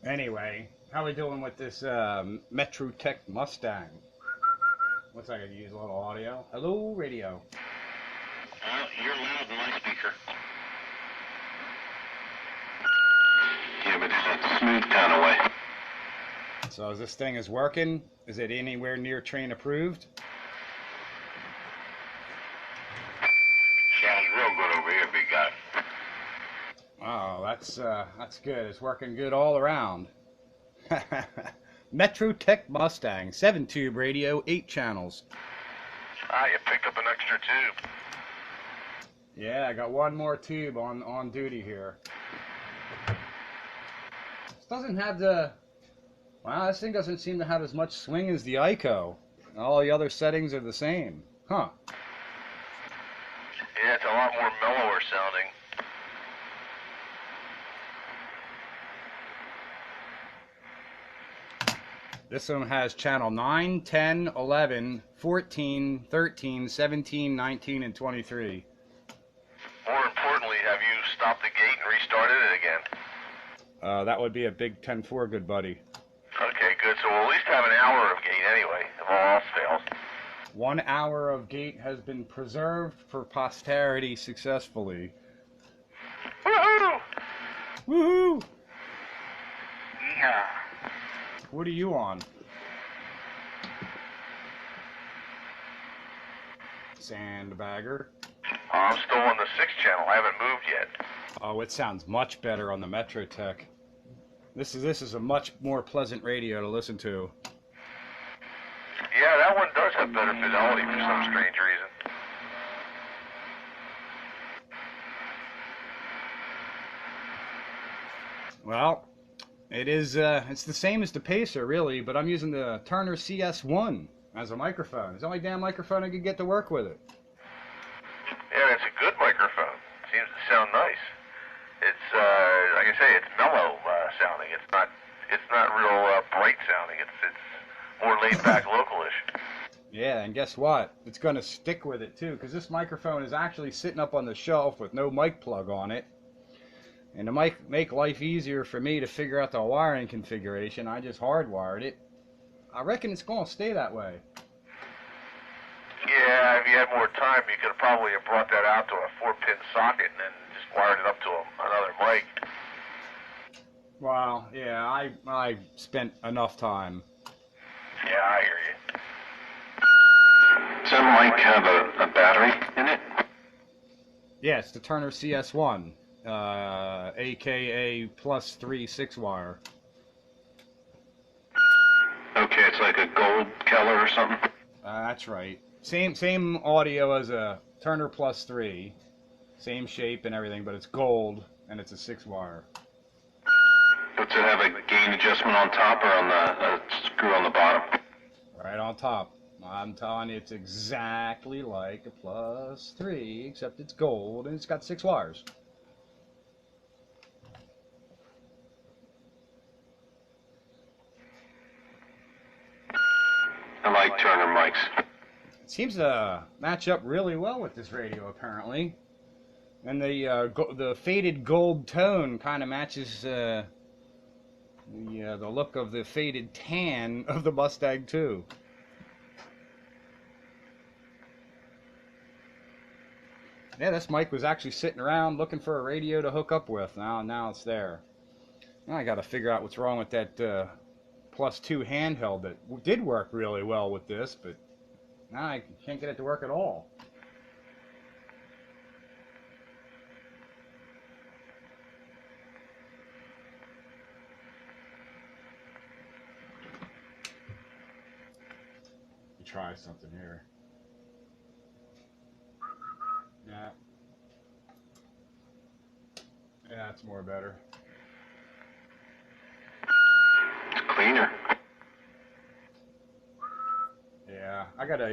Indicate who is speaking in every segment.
Speaker 1: Anyway, how we doing with this Metrotek Mustang? Looks like I could use a little audio. Hello, radio.
Speaker 2: You're loud in my speaker. Yeah, but in a smooth kind of way.
Speaker 1: So as this thing is working, is it anywhere near train approved?
Speaker 2: Sounds real good over here, big guy.
Speaker 1: Oh, that's good. It's working good all around. Metrotek Mustang, 7-tube radio, 8 channels.
Speaker 2: You picked up an extra tube.
Speaker 1: Yeah, I got one more tube on duty here. This doesn't have the... Wow, this thing doesn't seem to have as much swing as the Ico. All the other settings are the same. Huh.
Speaker 2: Yeah, it's a lot more mellower sounding.
Speaker 1: This one has channel 9, 10, 11, 14, 13, 17, 19, and 23.
Speaker 2: More importantly, have you stopped the gate and restarted it again?
Speaker 1: That would be a big 10-4, good buddy.
Speaker 2: Okay, good. So we'll at least have an hour of gate anyway, if all else fails.
Speaker 1: 1 hour of gate has been preserved for posterity successfully.
Speaker 2: Woohoo!
Speaker 1: Woohoo!
Speaker 2: Yeah.
Speaker 1: What are you on? Sandbagger.
Speaker 2: I'm still on the 6th channel. I haven't moved yet.
Speaker 1: Oh, it sounds much better on the Metrotek. This is a much more pleasant radio to listen to.
Speaker 2: Yeah, that one does have better fidelity for some strange reason.
Speaker 1: Well, it's the same as the Pacer, really, but I'm using the Turner CS1 as a microphone. It's the only damn microphone I could get to work with it.
Speaker 2: Yeah, it's a good microphone. Seems to sound nice. It's, like I say, it's mellow sounding. It's not real bright sounding. It's more laid back, localish.
Speaker 1: Yeah, and guess what? It's going to stick with it, too, because this microphone is actually sitting up on the shelf with no mic plug on it. And to make life easier for me to figure out the wiring configuration, I just hardwired it. I reckon it's going to stay that way.
Speaker 2: Yeah, if you had more time, you could have probably brought that out to a 4-pin socket and then just wired it up to another mic.
Speaker 1: Well, yeah, I spent enough time.
Speaker 2: Yeah, I hear you. Does that mic have a battery in it?
Speaker 1: Yeah, it's the Turner CS1. AKA +3 6-wire.
Speaker 2: Okay, it's like a gold Keller or something?
Speaker 1: That's right. Same audio as a Turner +3. Same shape and everything, but it's gold, and it's a 6-wire.
Speaker 2: Does it have a gain adjustment on top or on the screw on the bottom?
Speaker 1: Right on top. I'm telling you, it's exactly like a +3, except it's gold, and it's got 6 wires.
Speaker 2: I like Turner mics.
Speaker 1: It seems to match up really well with this radio, apparently. And the faded gold tone kind of matches the look of the faded tan of the Mustang II. Yeah, this mic was actually sitting around looking for a radio to hook up with. Now it's there. Now I got to figure out what's wrong with that +2 handheld that did work really well with this, but now I can't get it to work at all. Try something here. Yeah. Yeah, it's more better.
Speaker 2: It's cleaner.
Speaker 1: Yeah, I gotta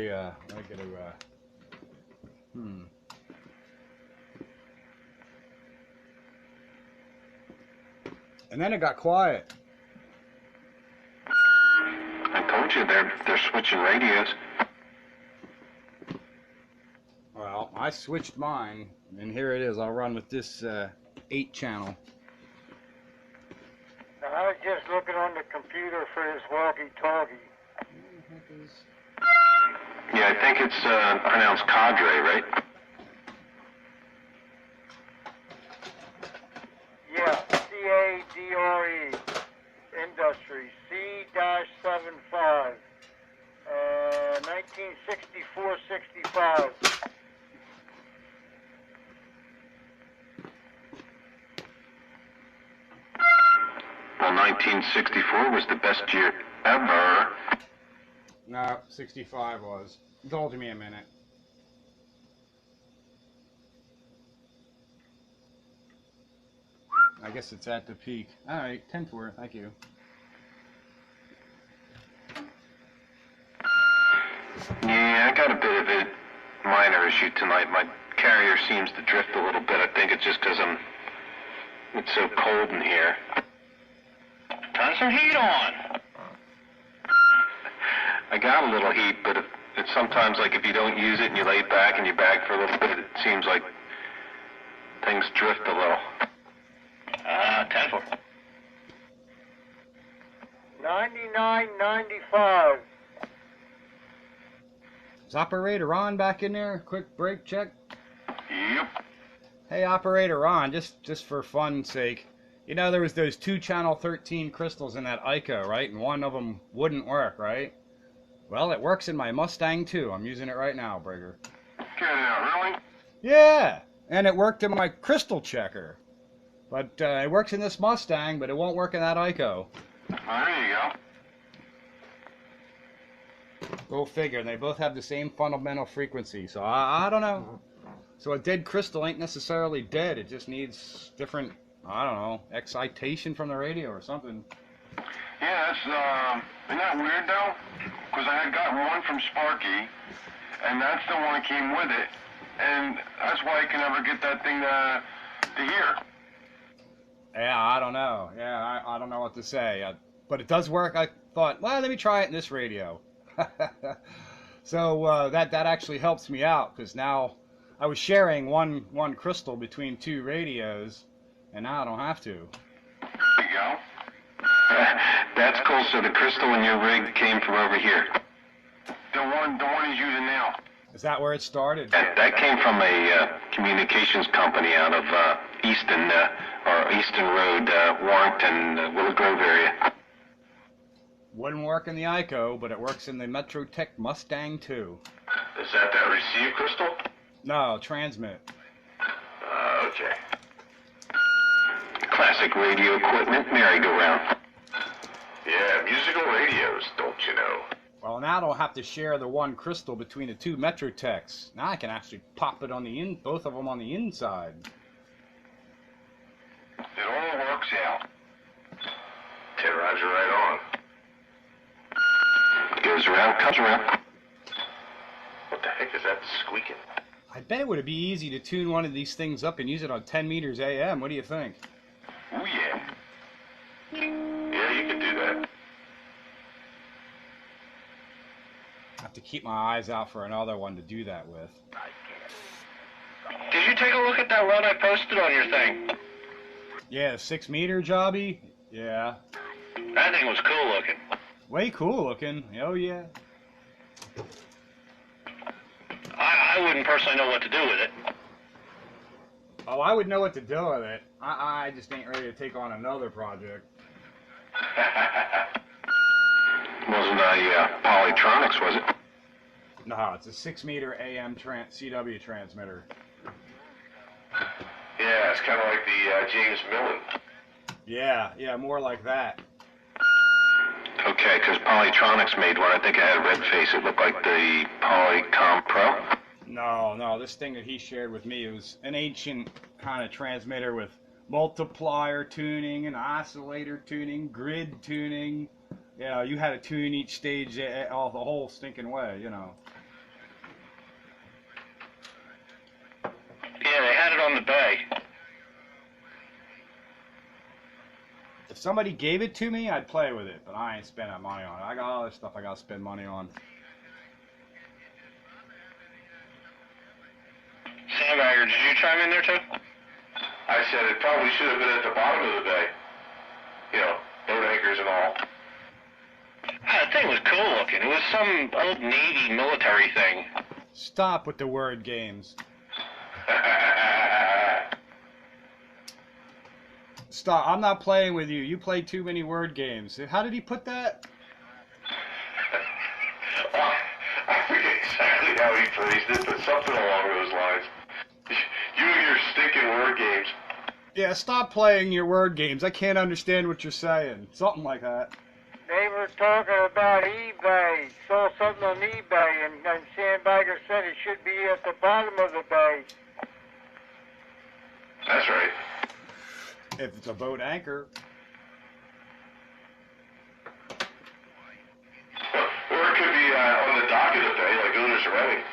Speaker 1: And then it got quiet.
Speaker 2: I told you they're switching radios.
Speaker 1: Well, I switched mine, and here it is. I'll run with this 8 channel.
Speaker 3: I was just looking on the computer for his walkie-talkie.
Speaker 2: Yeah, I think it's pronounced cadre, right?
Speaker 3: Yeah, C-A-D-R-E. Industry, C-75. 1964-65.
Speaker 2: Well, 1964 was the best year ever.
Speaker 1: No, 65 was. Indulge me a minute. I guess it's at the peak. Alright, 10 for, thank you.
Speaker 2: Yeah, I got a bit of a minor issue tonight. My carrier seems to drift a little bit. I think it's just because it's so cold in here. Turn some heat on. I got a little heat, but it's sometimes like if you don't use it and you lay it back and you bag for a little bit, it seems like things drift a little. 10 for.
Speaker 3: 99.95.
Speaker 1: Is operator Ron back in there? Quick break check.
Speaker 2: Yep.
Speaker 1: Hey, operator Ron, just for fun's sake, you know there was those 2 channel 13 crystals in that ICO, right? And one of them wouldn't work, right? Well, it works in my Mustang II. I'm using it right now, Brigger.
Speaker 2: Get it out, really?
Speaker 1: Yeah, and it worked in my crystal checker. But it works in this Mustang, but it won't work in that ICO.
Speaker 2: Well, there you go.
Speaker 1: Go figure. They both have the same fundamental frequency, so I don't know. So a dead crystal ain't necessarily dead. It just needs different, I don't know, excitation from the radio or something.
Speaker 2: Yeah, that's, isn't that weird though? Because I had gotten one from Sparky, and that's the one that came with it, and that's why I can never get that thing to hear.
Speaker 1: Yeah, I don't know. Yeah, I don't know what to say. But it does work. I thought, well, let me try it in this radio. So that actually helps me out, because now I was sharing one crystal between 2 radios, and now I don't have to.
Speaker 2: There you go. That's cool. So the crystal in your rig came from over here. The one he's using now.
Speaker 1: Is that where it started?
Speaker 2: That came from a communications company out of Easton Road, Warrington, Willow Grove area.
Speaker 1: Wouldn't work in the ICO, but it works in the Metrotek Mustang II.
Speaker 2: Is that receive crystal?
Speaker 1: No, transmit.
Speaker 2: Okay. Classic radio equipment, merry-go-round. Yeah, musical radios, don't you know?
Speaker 1: Well, now I don't have to share the one crystal between the 2 Metrotechs. Now I can actually pop it on both of them on the inside.
Speaker 2: It all works out. Ted Roger right on. Goes around, comes around. What the heck is that squeaking?
Speaker 1: I bet it would be easy to tune one of these things up and use it on 10 meters AM. What do you think?
Speaker 2: Oh, yeah. Yeah, you can do that.
Speaker 1: I have to keep my eyes out for another one to do that with.
Speaker 2: Did you take a look at that run I posted on your thing?
Speaker 1: Yeah, 6 meter jobby? Yeah.
Speaker 2: That thing was cool looking.
Speaker 1: Way cool looking. Oh, yeah.
Speaker 2: I wouldn't personally know what to do with it.
Speaker 1: Oh, I would know what to do with it. I just ain't ready to take on another project.
Speaker 2: Wasn't a Polytronics, was it?
Speaker 1: No, it's a 6 meter AM CW transmitter.
Speaker 2: Yeah, it's kind of like the James Millen.
Speaker 1: Yeah, more like that.
Speaker 2: Okay, because Polytronics made one. I think it had a red face. It looked like the Polycom Pro.
Speaker 1: No, this thing that he shared with me, it was an ancient kind of transmitter with multiplier tuning and oscillator tuning, grid tuning. You know, you had to tune each stage all the whole stinking way, you know.
Speaker 2: Yeah, they had it on the bay.
Speaker 1: If somebody gave it to me, I'd play with it, but I ain't spending money on it. I got other stuff I got to spend money on.
Speaker 2: Sandbagger, did you chime in there too? I said it probably should have been at the bottom of the bay. You know,
Speaker 4: was some old Navy military thing.
Speaker 1: Stop with the word games. Stop. I'm not playing with you. You play too many word games. How did he put that?
Speaker 2: I forget exactly how he phrased it, but something along those lines. You and your stinking word games.
Speaker 1: Yeah, stop playing your word games. I can't understand what you're saying. Something like that.
Speaker 3: They were talking about eBay. Saw something on eBay, and Sandbagger said it should be at the bottom of the bay.
Speaker 2: That's right.
Speaker 1: If it's a boat anchor.
Speaker 2: Or it could be on the dock of the bay, like owners are renting.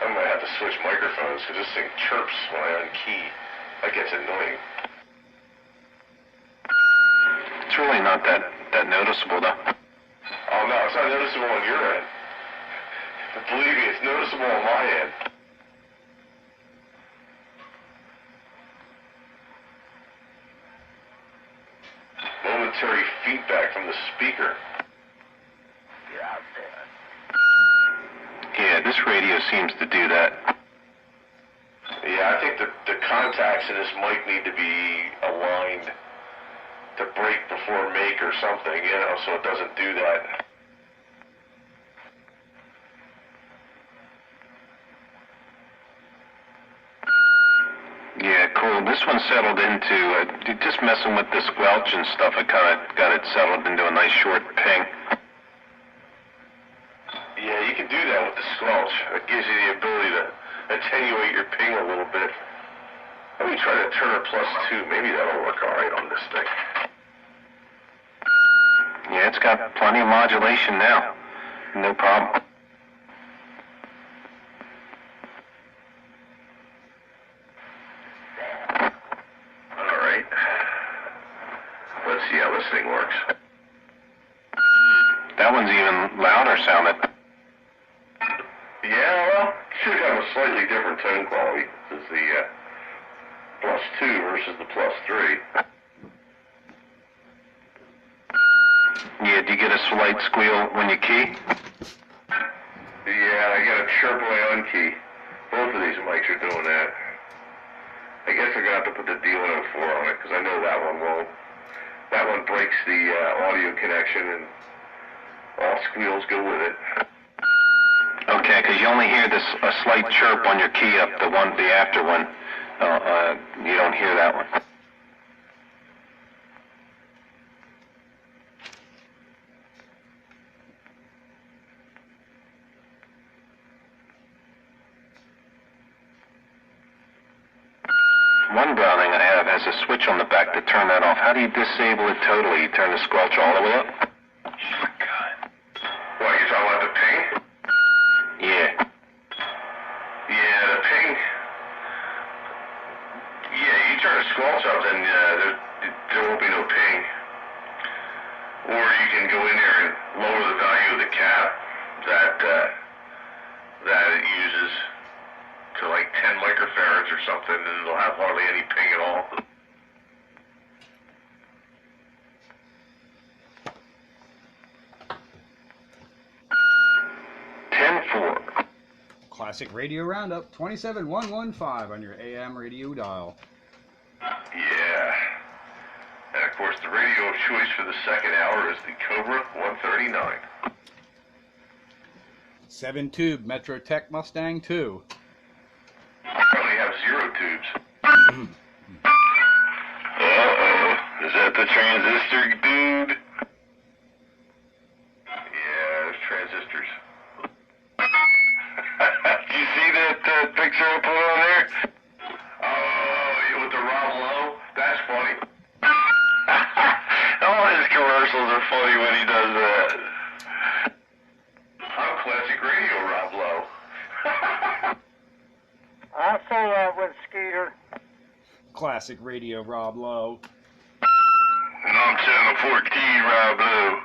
Speaker 2: I might have to switch microphones because this thing chirps when I unkey. That gets annoying.
Speaker 4: It's really not that noticeable, though.
Speaker 2: Oh no, it's not noticeable on your end. But believe me, it's noticeable on my end. Momentary feedback from the speaker.
Speaker 4: Yeah, this radio seems to do that.
Speaker 2: Yeah, I think the contacts in this mic need to be aligned to break before make or something, you know, so it doesn't do that.
Speaker 4: Yeah, cool. This one settled into, just messing with the squelch and stuff, it kind of got it settled into a nice short ping.
Speaker 2: Yeah, you can do that with the squelch. It gives you the ability to attenuate your ping a little bit. Let me try to turn it +2. Maybe that'll work all right on this thing.
Speaker 4: Yeah, it's got plenty of modulation now. No problem.
Speaker 2: All right. Let's see how this thing works.
Speaker 4: That one's even louder sounding.
Speaker 2: Yeah, well, it should have a slightly different tone quality. This is the +2 versus the +3.
Speaker 4: Yeah, do you get a slight squeal when you key?
Speaker 2: Yeah, I got a chirp when I unkey. Both of these mics are doing that. I guess I'm going to have to put the D104 on it, because I know that one won't. That one breaks the audio connection, and all squeals go with it.
Speaker 4: Okay, because you only hear a slight chirp on your key up, the after one. You don't hear that one. One Browning I have has a switch on the back to turn that off. How do you disable it totally? You turn the squelch all the way up?
Speaker 2: What, you talking about the ping?
Speaker 4: Yeah.
Speaker 2: Yeah, the ping. Yeah, you turn the squelch up, then there won't be no ping. Or you can go in there and lower the value of the cap that it uses to like 10 microfarads or something, and it'll have hardly any ping at all.
Speaker 1: Classic Radio Roundup 27115 on your AM radio dial.
Speaker 2: Yeah. And of course, the radio of choice for the second hour is the Cobra 139.
Speaker 1: 7-tube Metrotek Mustang II.
Speaker 2: I only have 0 tubes. Uh-oh. Is that the transistor dude? Yeah, there's transistors. Did you see that picture I put on there? Oh, yeah, with the Rob Lowe? That's funny. All his commercials are funny when he does that. I'm classic radio, Rob Lowe.
Speaker 3: I saw that with Skeeter.
Speaker 1: Classic Radio Rob Lowe.
Speaker 2: And I'm channel 14, Rob Lowe.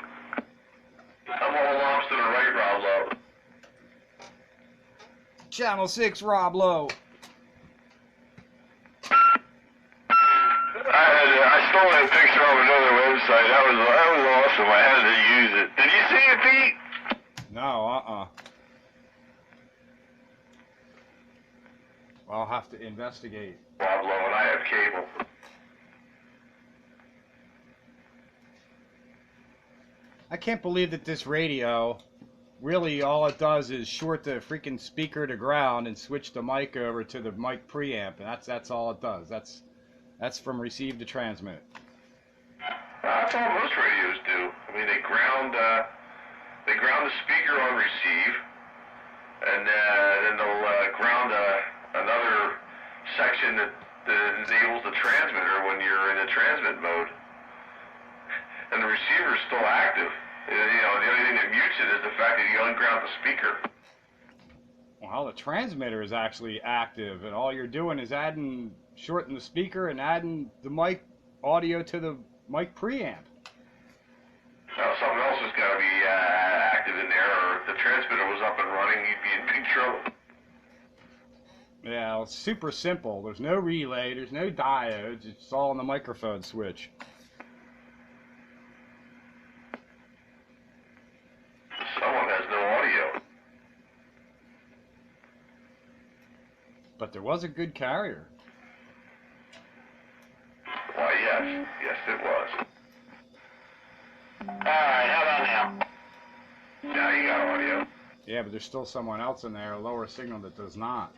Speaker 2: I'm all lobs to the right, Rob Lowe.
Speaker 1: Channel 6, Rob Lowe.
Speaker 2: I stole that picture off another website. That was awesome. I had to use it. Did you see it, Pete?
Speaker 1: No, I'll have to investigate.
Speaker 2: Rob Lowe and I have cable.
Speaker 1: I can't believe that this radio, really all it does is short the freaking speaker to ground and switch the mic over to the mic preamp, and that's all it does. That's from receive to transmit.
Speaker 2: That's all most radios do. I mean, they ground the speaker on receive, and then they'll ground another section that enables the transmitter when you're in the transmit mode. And the receiver is still active. You know, the only thing that mutes it is the fact that you unground the speaker.
Speaker 1: Well, the transmitter is actually active, and all you're doing is shorting the speaker and adding the mic audio to the mic preamp.
Speaker 2: Now, something else has got to be active in there, or if the transmitter was up and running, you'd be in big trouble.
Speaker 1: Yeah, well, it's super simple. There's no relay, there's no diodes, it's all on the microphone switch.
Speaker 2: Someone has no audio.
Speaker 1: But there was a good carrier.
Speaker 2: Why, yes. Yes, it was.
Speaker 3: Alright, how about now?
Speaker 2: Now you got audio.
Speaker 1: Yeah, but there's still someone else in there, a lower signal that does not.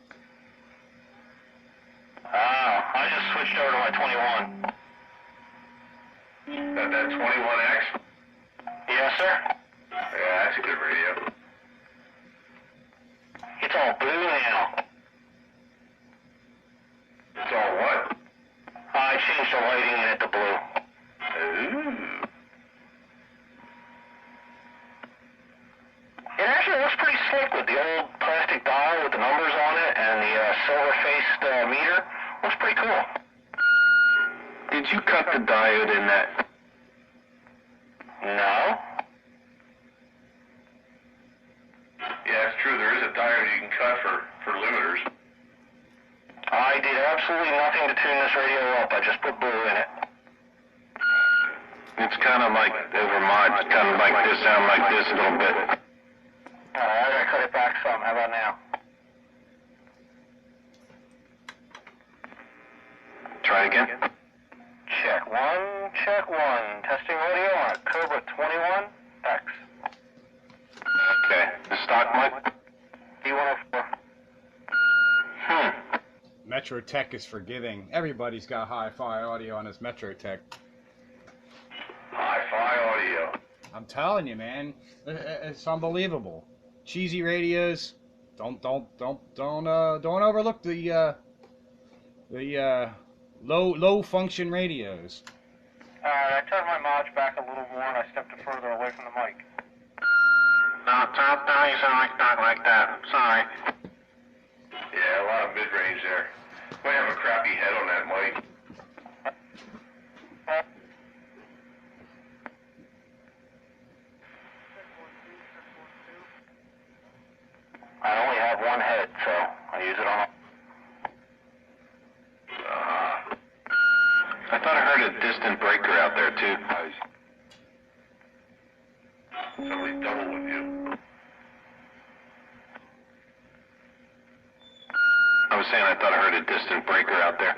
Speaker 3: I just switched over to my 21.
Speaker 2: That 21X?
Speaker 3: Yes, sir?
Speaker 2: Yeah, that's a good radio.
Speaker 3: It's all blue now.
Speaker 2: It's all what?
Speaker 3: I changed the lighting in it to blue.
Speaker 2: Ooh.
Speaker 3: It actually looks pretty slick with the old plastic dial with the numbers on it and the silver-faced meter. Looks pretty cool.
Speaker 4: Did you cut the diode in that?
Speaker 3: No?
Speaker 2: Yeah, it's true. There is a diode you can cut for limiters.
Speaker 3: I did absolutely nothing to tune this radio up. I just put blue in it.
Speaker 4: It's kind of like over mod, kind of like this, sound like this a little bit.
Speaker 3: Alright, I gotta cut it back some. How about now?
Speaker 4: Try again.
Speaker 3: Check one, check one. Testing radio on Cobra 21X.
Speaker 4: Okay. The stock mic?
Speaker 3: D104.
Speaker 1: Metrotek is forgiving. Everybody's got hi-fi audio on his Metrotek.
Speaker 2: Hi-fi audio.
Speaker 1: I'm telling you, man, it's unbelievable. Cheesy radios. Don't overlook the low function radios.
Speaker 3: Alright, I turned my mod back a little more and I stepped it further away from the mic.
Speaker 4: No, you sound not like that. Sorry.
Speaker 2: Yeah, a lot of mid-range there. Might have a crappy head on that mic.
Speaker 3: I only have one head, so I use it on
Speaker 4: I thought I heard a distant breaker out there too.
Speaker 2: Somebody double with you.
Speaker 4: I was saying I thought I heard a distant breaker out there.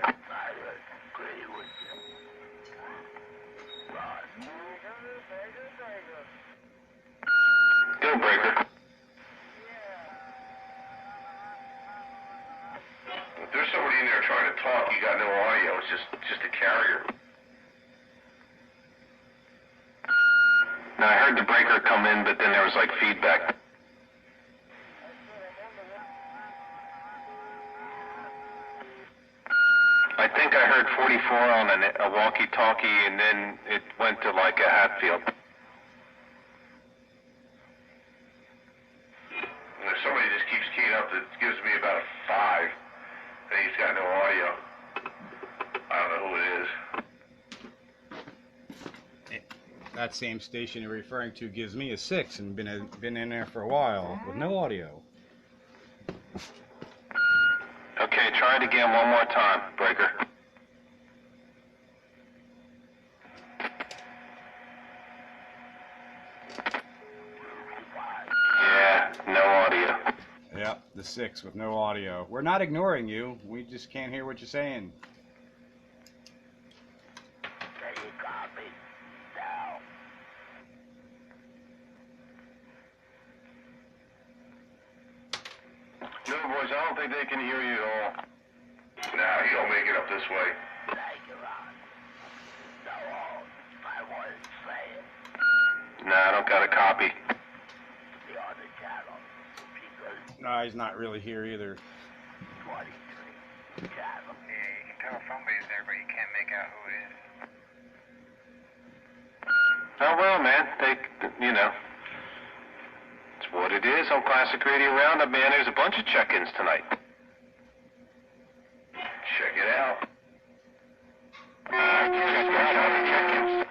Speaker 4: Go, breaker.
Speaker 2: If there's somebody in there trying to talk, you got no audio. It's just a carrier.
Speaker 4: Now I heard the breaker come in, but then there was like feedback. I think I heard 44 on a walkie-talkie, and then it went to like a Hatfield.
Speaker 2: And if somebody just keeps keying up, it gives me about a 5. And he's got no audio. I don't know who it is.
Speaker 1: that same station you're referring to gives me a 6 and been in there for a while with no audio.
Speaker 4: Okay, try it again one more time, Breaker. Yeah, no audio.
Speaker 1: Yep, the 6 with no audio. We're not ignoring you. We just can't hear what you're saying.
Speaker 4: No, boys, I don't think they can hear you at all.
Speaker 2: Nah, he don't make it up this way.
Speaker 4: Nah, I don't got a copy.
Speaker 1: No, he's not really here either.
Speaker 5: Yeah, you can tell somebody's there, but you can't make out who it is.
Speaker 4: Oh, well, man, you know, it's what it is on Classic Radio Roundup, man. There's a bunch of check-ins tonight.
Speaker 2: Check it out.
Speaker 4: Check out all the check-ins.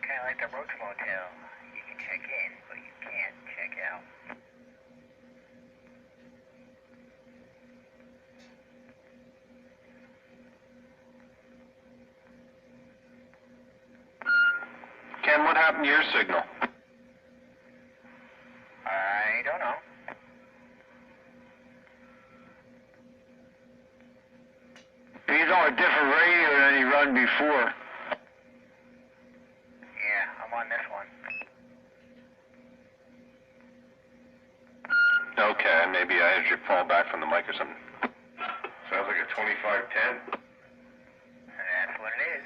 Speaker 5: Kind of like the Roach Motel. You can check in, but you can't check out.
Speaker 4: Ken, what happened to your signal?
Speaker 5: I don't know.
Speaker 3: He's on a different radio than he run before.
Speaker 5: Yeah, I'm on this one.
Speaker 4: Okay, maybe I had your fall back from the mic or something.
Speaker 2: Sounds like a 2510.
Speaker 5: That's what it is.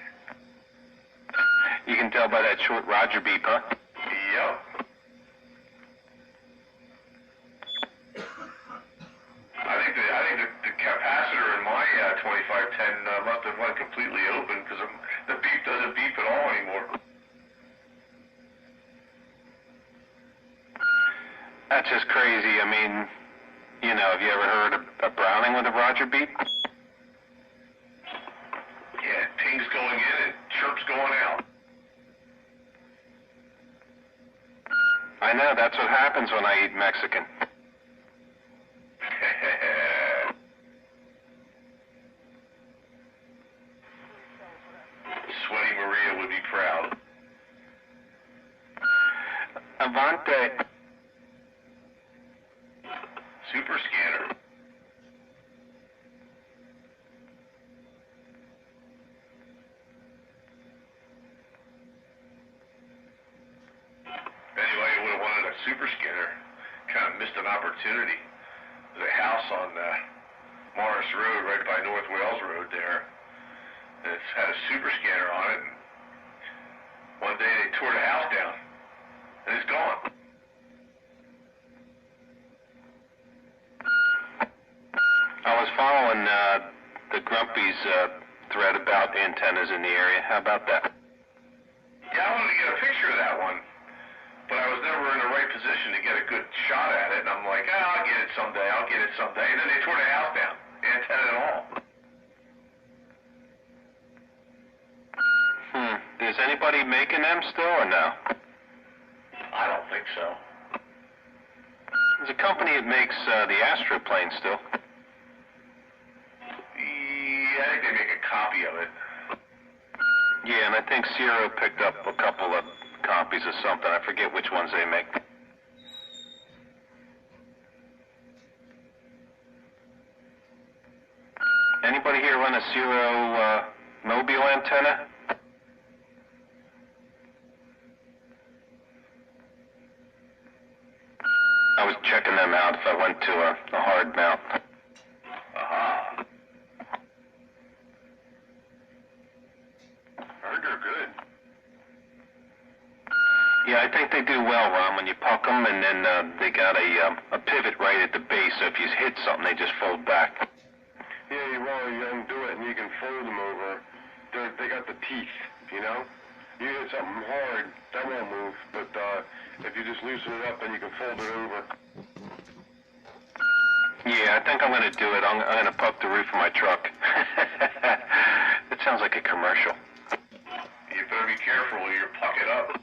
Speaker 4: You can tell by that short Roger beep, huh?
Speaker 2: Yep. I think the capacitor in my 2510 must have went completely open because the beep doesn't beep at all anymore.
Speaker 4: That's just crazy. I mean, you know, have you ever heard of a Browning with a Roger beep?
Speaker 2: Yeah, ping's going in and chirp's going out.
Speaker 4: I know, that's what happens when I eat Mexican.
Speaker 2: Sweaty Maria would be proud.
Speaker 4: Avante.
Speaker 2: Super scanner. Anyway, you would have wanted a super scanner. Kind of missed an opportunity. There's a house on Morris Road, right by North Wales Road there. And it's had a super scanner on it. And one day they tore the house down, and it's gone.
Speaker 4: I was following the Grumpy's thread about antennas in the area. How about that?
Speaker 2: Yeah, I wanted to get a picture of that one, but I was never in the right position to get a good shot at it. And I'm like, I'll get it someday. And then they tore the house down, antenna and all.
Speaker 4: Is anybody making them still or no?
Speaker 2: I don't think so.
Speaker 4: There's a company that makes the Astroplane still.
Speaker 2: Yeah, I think they make a copy of it.
Speaker 4: Yeah, and I think Zero picked up a couple of copies of something. I forget which ones they make. Anybody here run a Zero mobile antenna? I was checking them out if I went to a hard mount.
Speaker 2: Aha. Heard they're good.
Speaker 4: Yeah, I think they do well, Ron, when you puck them, and then they got a pivot right at the base, so if you hit something, they just fold back.
Speaker 6: Yeah, you undo it and you can fold them over. They got the teeth, you know? You hit something hard, that won't move, but if you just loosen it up, then you can fold it over.
Speaker 4: Yeah, I think I'm going to do it. I'm going to puck the roof of my truck. It sounds like a commercial.
Speaker 2: You better be careful or you puck it up.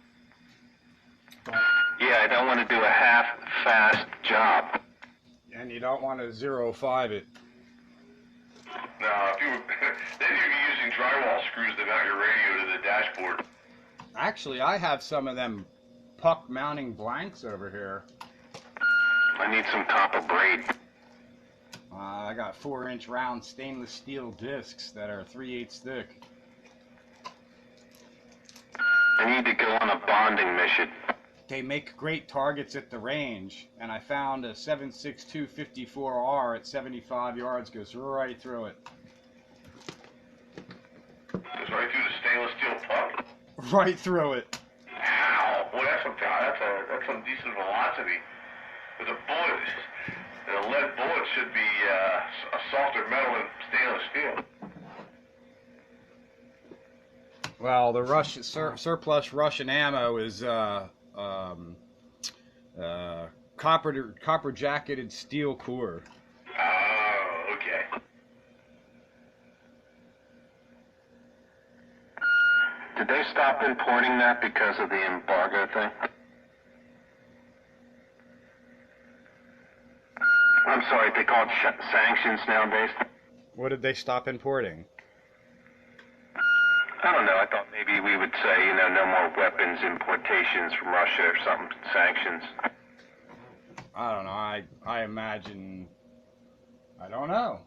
Speaker 4: Yeah, I don't want to do a half-fast job.
Speaker 1: And you don't want to 0.5 it.
Speaker 2: No, if you then you'd be using drywall screws to mount your radio to the dashboard.
Speaker 1: Actually, I have some of them puck mounting blanks over here.
Speaker 4: I need some copper braid.
Speaker 1: I got 4-inch round stainless steel discs that are 3/8 thick.
Speaker 4: I need to go on a bonding mission.
Speaker 1: They make great targets at the range, and I found a 7.62 54R at 75 yards goes right through it.
Speaker 2: Goes right through the stainless steel puck.
Speaker 1: Right through it.
Speaker 2: Wow, well that's some decent velocity. With a bullet, the lead bullet should be a softer metal than stainless steel.
Speaker 1: Well, the surplus Russian ammo is copper jacketed steel core.
Speaker 2: Oh, okay.
Speaker 4: Did they stop importing that because of the embargo thing? I'm sorry, they call it sanctions nowadays.
Speaker 1: What did they stop importing?
Speaker 4: I don't know. I thought maybe we would say, no more weapons importations from Russia or something, sanctions.
Speaker 1: I don't know. I imagine. I don't know.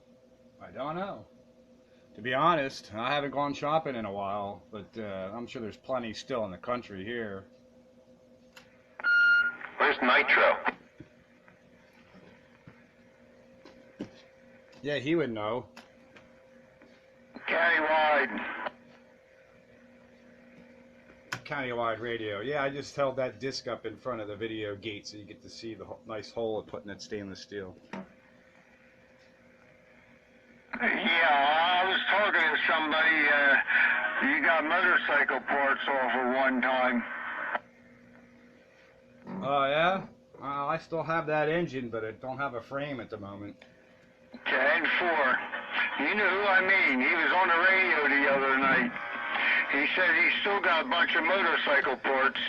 Speaker 1: To be honest, I haven't gone shopping in a while, but I'm sure there's plenty still in the country here.
Speaker 4: Where's Nitro?
Speaker 1: Yeah, he would know. Countywide radio. Yeah, I just held that disc up in front of the video gate so you get to see the nice hole of putting that stainless steel.
Speaker 3: Yeah, I was talking to somebody. You got motorcycle parts off of one time.
Speaker 1: Oh, yeah? I still have that engine, but it don't have a frame at the moment.
Speaker 3: 10-4. You know who I mean. He was on the radio the other night. He said he's still got a bunch of motorcycle parts.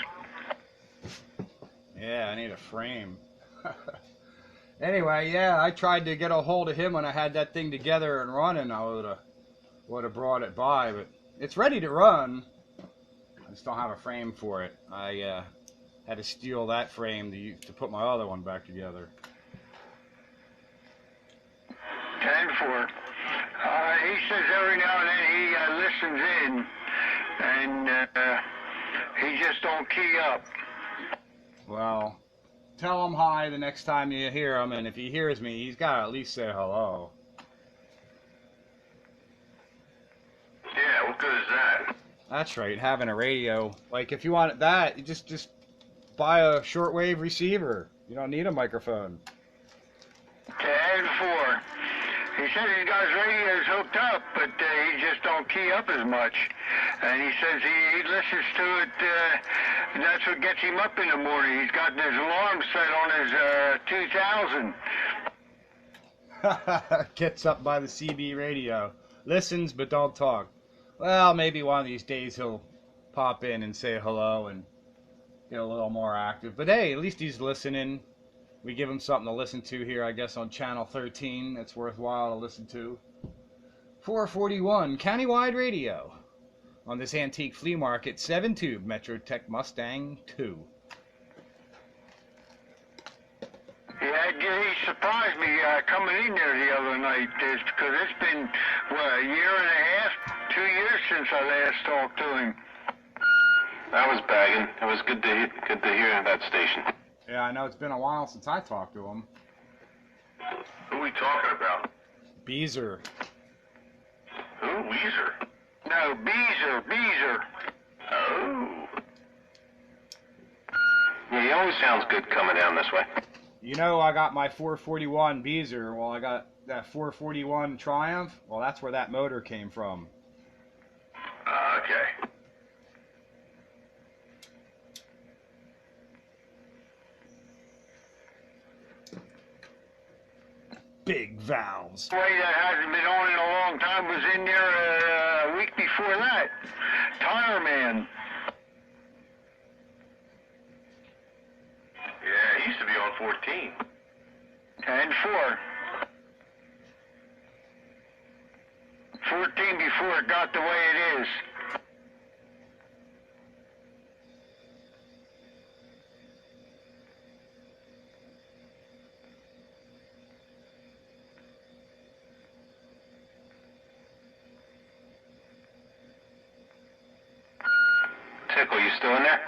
Speaker 1: Yeah, I need a frame. Anyway, yeah, I tried to get a hold of him when I had that thing together and running. I would have brought it by, but it's ready to run. I just don't have a frame for it. I had to steal that frame to put my other one back together.
Speaker 3: 10-4. He says every now and then he listens in, and he just don't key up.
Speaker 1: Well, tell him hi the next time you hear him, and if he hears me, he's got to at least say hello.
Speaker 2: Yeah, what good is that?
Speaker 1: That's right, having a radio. Like, if you want that, you just buy a shortwave receiver. You don't need a microphone.
Speaker 3: 10-4. He said he's got his radios hooked up, but he just don't key up as much. And he says he listens to it, and that's what gets him up in the morning. He's got his alarm set on his 2000.
Speaker 1: Gets up by the CB radio. Listens, but don't talk. Well, maybe one of these days he'll pop in and say hello and get a little more active. But hey, at least he's listening. We give him something to listen to here, I guess, on Channel 13. That's worthwhile to listen to. 441 Countywide Radio on this antique flea market 7-tube Metrotek Mustang II.
Speaker 3: Yeah, he surprised me coming in there the other night, because it's been, what, a year and a half, 2 years since I last talked to him.
Speaker 4: I was bagging. It was good to hear that station.
Speaker 1: Yeah, I know it's been a while since I talked to him.
Speaker 2: Who are we talking about?
Speaker 1: Beezer.
Speaker 2: Who? Weezer?
Speaker 3: No, Beezer.
Speaker 2: Oh.
Speaker 4: Yeah, he always sounds good coming down this way.
Speaker 1: You know, I got my 441 Beezer. Well, I got that 441 Triumph. Well, that's where that motor came from.
Speaker 2: Okay.
Speaker 1: big valves.
Speaker 3: Way that hasn't been on in a long time was in there a week before that. Tire Man.
Speaker 2: Yeah, he used to be on 14.
Speaker 3: And 4. 14 before it got the way it is.
Speaker 4: Tickle, you still in there?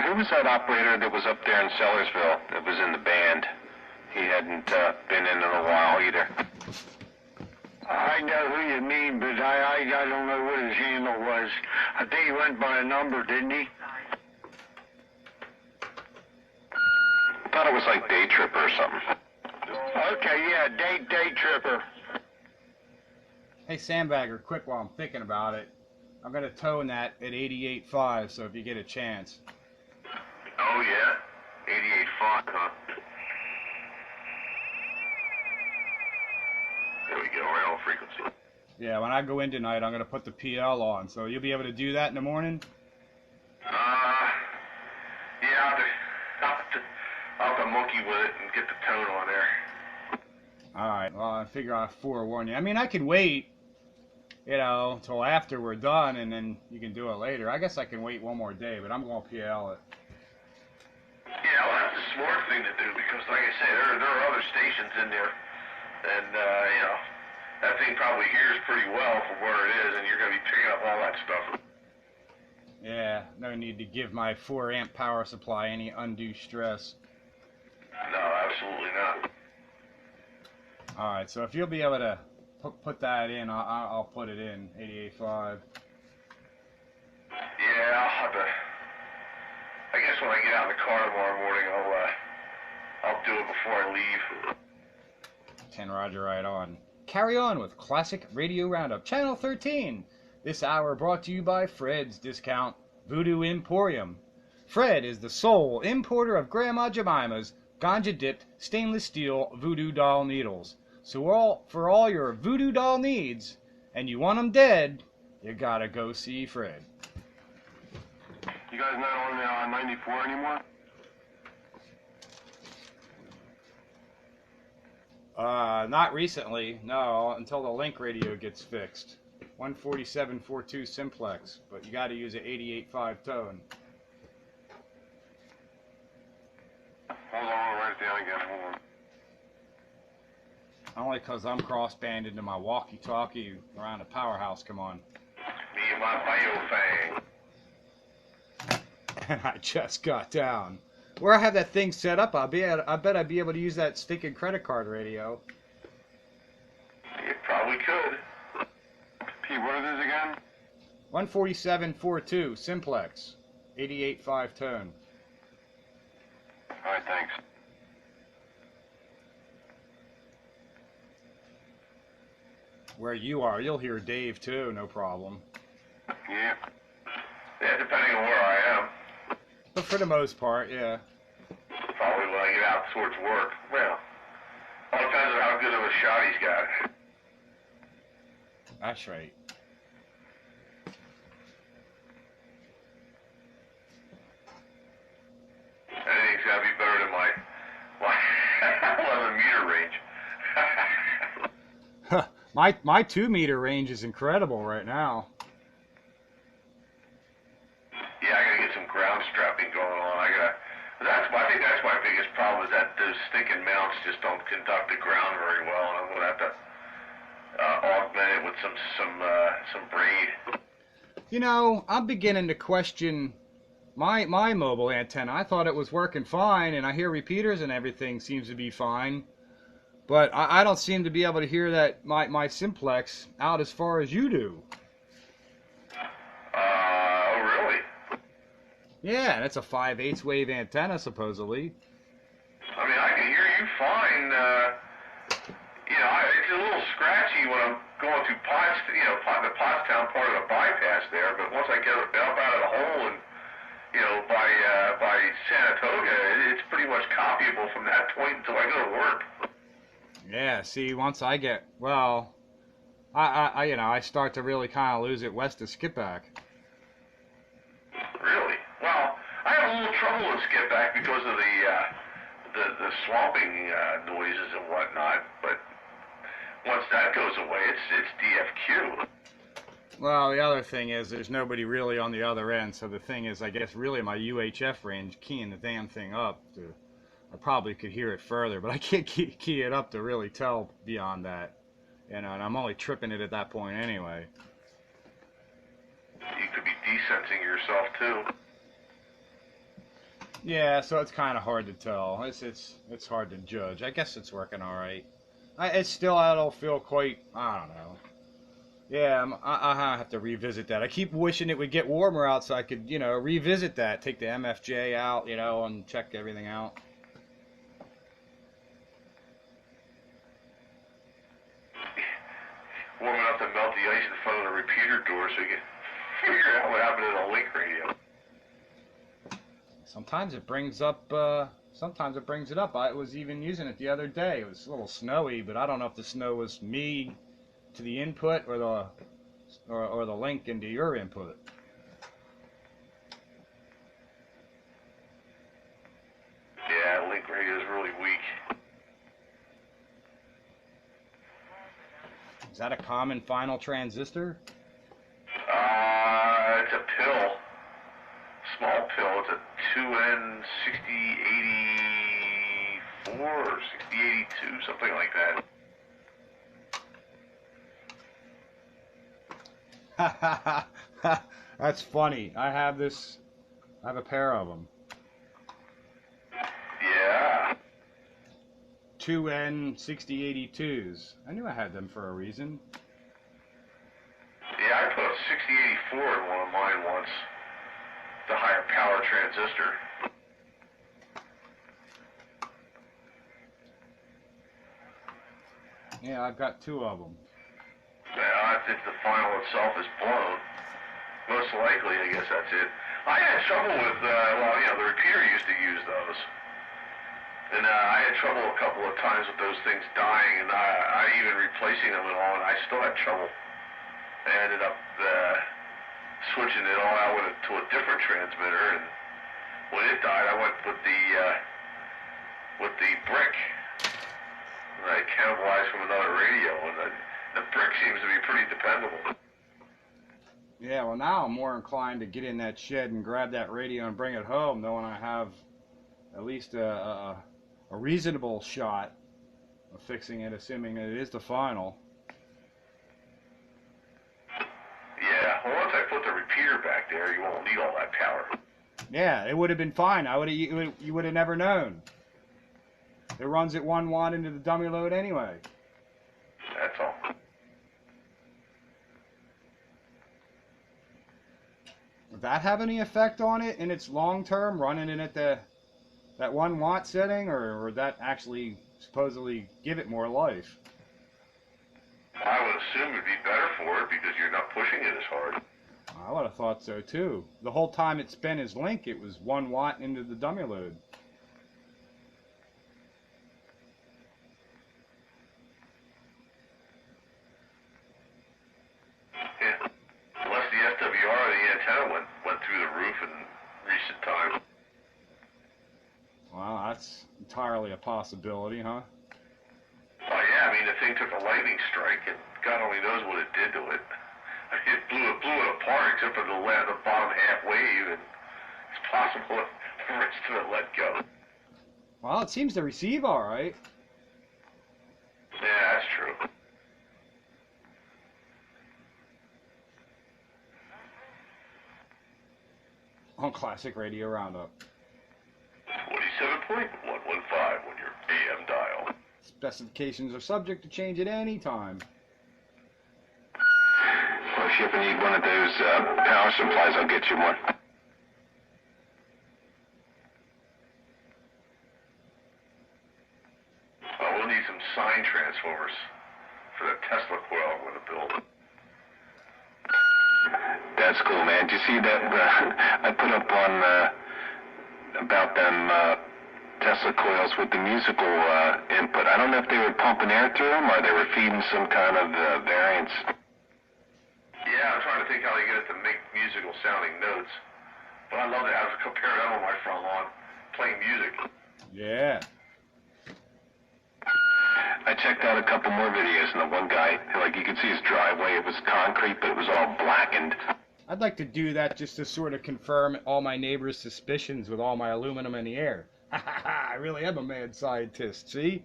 Speaker 4: Who was that operator that was up there in Sellersville that was in the band? He hadn't been in a while either.
Speaker 3: I know who you mean, but I don't know what his handle was. I think he went by a number, didn't he?
Speaker 4: Thought it was like Day Tripper or something.
Speaker 3: Okay, yeah, Day Tripper.
Speaker 1: Hey, Sandbagger, quick while I'm thinking about it. I'm going to tone that at 88.5, so if you get a chance.
Speaker 2: Oh, yeah? 88.5, huh? There we go, right on frequency.
Speaker 1: Yeah, when I go in tonight, I'm going to put the PL on, so you'll be able to do that in the morning?
Speaker 2: Yeah, I'll have to monkey with it and get the tone on there.
Speaker 1: Alright, well, I figure I'll forewarn you. I mean, I can wait, you know, until after we're done, and then you can do it later. I guess I can wait one more day, but I'm going to PL it.
Speaker 2: Yeah, well, that's the smart thing to do, because like I say, there are other stations in there, and, you know, that thing probably hears pretty well for where it is, and you're going to be picking up all that stuff.
Speaker 1: Yeah, no need to give my 4 amp power supply any undue stress.
Speaker 2: No, absolutely not.
Speaker 1: Alright, so if you'll be able to put that in, I'll put it in, 88.5.
Speaker 2: Yeah, I'll have to, I guess when I get out in the car tomorrow morning, I'll do it before I leave.
Speaker 1: 10 Roger, right on. Carry on with Classic Radio Roundup, Channel 13. This hour brought to you by Fred's Discount Voodoo Emporium. Fred is the sole importer of Grandma Jemima's ganja-dipped stainless steel voodoo doll needles. So for all your voodoo doll needs, and you want them dead, you gotta go see Fred.
Speaker 6: You guys not on 94 anymore?
Speaker 1: Not recently, no, until the link radio gets fixed. 147.42 simplex, but you gotta use an 88.5 tone.
Speaker 6: Hold on, I'll write it down again. Hold on.
Speaker 1: Only because I'm cross-banded to my walkie-talkie around the powerhouse, come on.
Speaker 2: Me and my biofang.
Speaker 1: And I just got down. Where I have that thing set up, I bet I'd be able to use that stinking credit card radio.
Speaker 2: You probably could.
Speaker 6: Pete, what are these again?
Speaker 1: 147.42 simplex, 88.5 tone.
Speaker 6: All right, thanks.
Speaker 1: Where you are, you'll hear Dave too, no problem.
Speaker 6: Yeah.
Speaker 2: Yeah, depending on where I am.
Speaker 1: But for the most part, yeah.
Speaker 2: Probably when I get out towards work. Well, all depends on how good of a shot he's got.
Speaker 1: That's right.
Speaker 2: Anything's got to be better than my 11 meter range.
Speaker 1: My 2 meter range is incredible right now.
Speaker 2: Yeah, I gotta get some ground strapping going on. I think that's my biggest problem is that those stinking mounts just don't conduct the ground very well, and I'm gonna have to augment it with some braid.
Speaker 1: You know, I'm beginning to question my mobile antenna. I thought it was working fine, and I hear repeaters and everything seems to be fine. But I don't seem to be able to hear that my simplex out as far as you do.
Speaker 2: Oh, really?
Speaker 1: Yeah, and it's a 5/8 wave antenna, supposedly.
Speaker 2: I mean, I can hear you fine. You know, it's a little scratchy when I'm going through the Pottstown part of the bypass there, but once I get up out of the hole and, you know, by Saratoga, it's pretty much copyable from that point until I go to work.
Speaker 1: Yeah, see, once I get, well, I start to really kind of lose it west of Skipback.
Speaker 2: Really? Well, I have a little trouble with Skipback because of the swamping noises and whatnot, but once that goes away, it's DFQ.
Speaker 1: Well, the other thing is there's nobody really on the other end, so the thing is, I guess, really my UHF range, keying the damn thing up, I probably could hear it further, but I can't key it up to really tell beyond that. And I'm only tripping it at that point anyway.
Speaker 2: You could be desensing yourself, too.
Speaker 1: Yeah, so it's kind of hard to tell. It's hard to judge. I guess it's working all right. I don't feel quite, I don't know. Yeah, I have to revisit that. I keep wishing it would get warmer out so I could, revisit that. Take the MFJ out, and check everything out.
Speaker 2: Warm enough to melt the ice in front of the repeater door so you can figure out what happened to the link radio.
Speaker 1: Sometimes it brings up, sometimes it brings it up. I was even using it the other day. It was a little snowy, but I don't know if the snow was me to the input or the link into your input.
Speaker 2: Yeah, link radio is really weak.
Speaker 1: Is that a common final transistor?
Speaker 2: It's a pill. Small pill. It's a 2N6084 or 6082, something like that.
Speaker 1: That's funny. I have a pair of them.
Speaker 2: Yeah.
Speaker 1: 2N6082s. I knew I had them for a reason.
Speaker 2: Yeah, I put a 6084 in one of mine once. The higher power transistor.
Speaker 1: Yeah, I've got two of them.
Speaker 2: Yeah, I think the final itself is blown. Most likely, I guess that's it. I had trouble with, the repeater used to use those. And I had trouble a couple of times with those things dying, and I even replacing them and all, and I still had trouble. I ended up switching it all out to a different transmitter, and when it died, I went with the brick. And I cannibalized from another radio, and the brick seems to be pretty dependable.
Speaker 1: Yeah, well now I'm more inclined to get in that shed and grab that radio and bring it home, knowing I have at least a reasonable shot of fixing it, assuming that it is the final.
Speaker 2: Yeah, well once I put the repeater back there, you won't need all that power.
Speaker 1: Yeah, it would have been fine. You would have never known. It runs at 1 watt into the dummy load anyway.
Speaker 2: That's all.
Speaker 1: Would that have any effect on it in its long term, running it at that 1 watt setting, or would that actually supposedly give it more life?
Speaker 2: I would assume it'd be better for it because you're not pushing it as hard.
Speaker 1: I would have thought so too. The whole time it spent as link, it was 1 watt into the dummy load.
Speaker 2: Yeah. Unless the SWR of the antenna went through the roof in recent times.
Speaker 1: Well, that's entirely a possibility, huh?
Speaker 2: Oh yeah, I mean the thing took a lightning strike, and God only knows what it did to it. I mean, it blew it apart, except for the bottom half wave, and it's possible the rest of it let go.
Speaker 1: Well, it seems to receive all right.
Speaker 2: Yeah, that's true.
Speaker 1: On Classic Radio Roundup.
Speaker 2: 27.115 on your AM dial.
Speaker 1: Specifications are subject to change at any time.
Speaker 4: Well, if you ever need one of those power supplies, I'll get you one.
Speaker 2: We'll need some sine transformers for the Tesla coil I'm going to build.
Speaker 4: That's cool, man. Do you see that I put up on about them Tesla coils with the musical input. I don't know if they were pumping air through them or they were feeding some kind of variance.
Speaker 2: Yeah, I'm trying to think how they get it to make musical sounding notes. But I love to have a pair on my front lawn playing music.
Speaker 1: Yeah.
Speaker 4: I checked out a couple more videos, and the one guy, like, you could see his driveway, it was concrete, but it was all blackened.
Speaker 1: I'd like to do that just to sort of confirm all my neighbors' suspicions with all my aluminum in the air. I really am a mad scientist, see?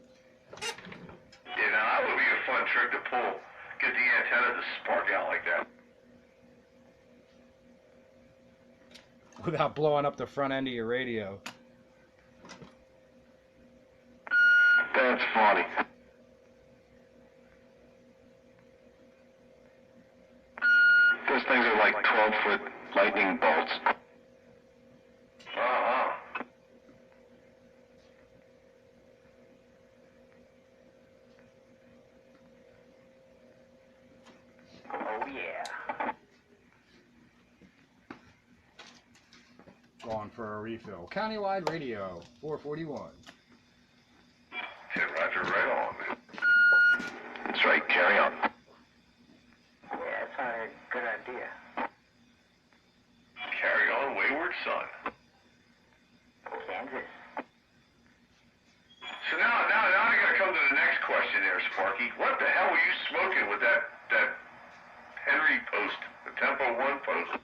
Speaker 2: Yeah, now that would be a fun trick to pull. Get the antenna to spark out like that.
Speaker 1: Without blowing up the front end of your radio.
Speaker 4: That's funny. Those things are like 12-foot lightning bolts.
Speaker 2: Uh-huh.
Speaker 5: Oh, yeah.
Speaker 1: Going for a refill. Countywide radio, 441.
Speaker 2: Hit Roger right on, man.
Speaker 4: That's right, carry on.
Speaker 5: Yeah, that sounded like a good idea.
Speaker 2: Carry on, wayward son.
Speaker 5: Kansas.
Speaker 2: So now I gotta come to the next question there, Sparky. What the hell were you smoking with that Henry post, the Tempo 1 post?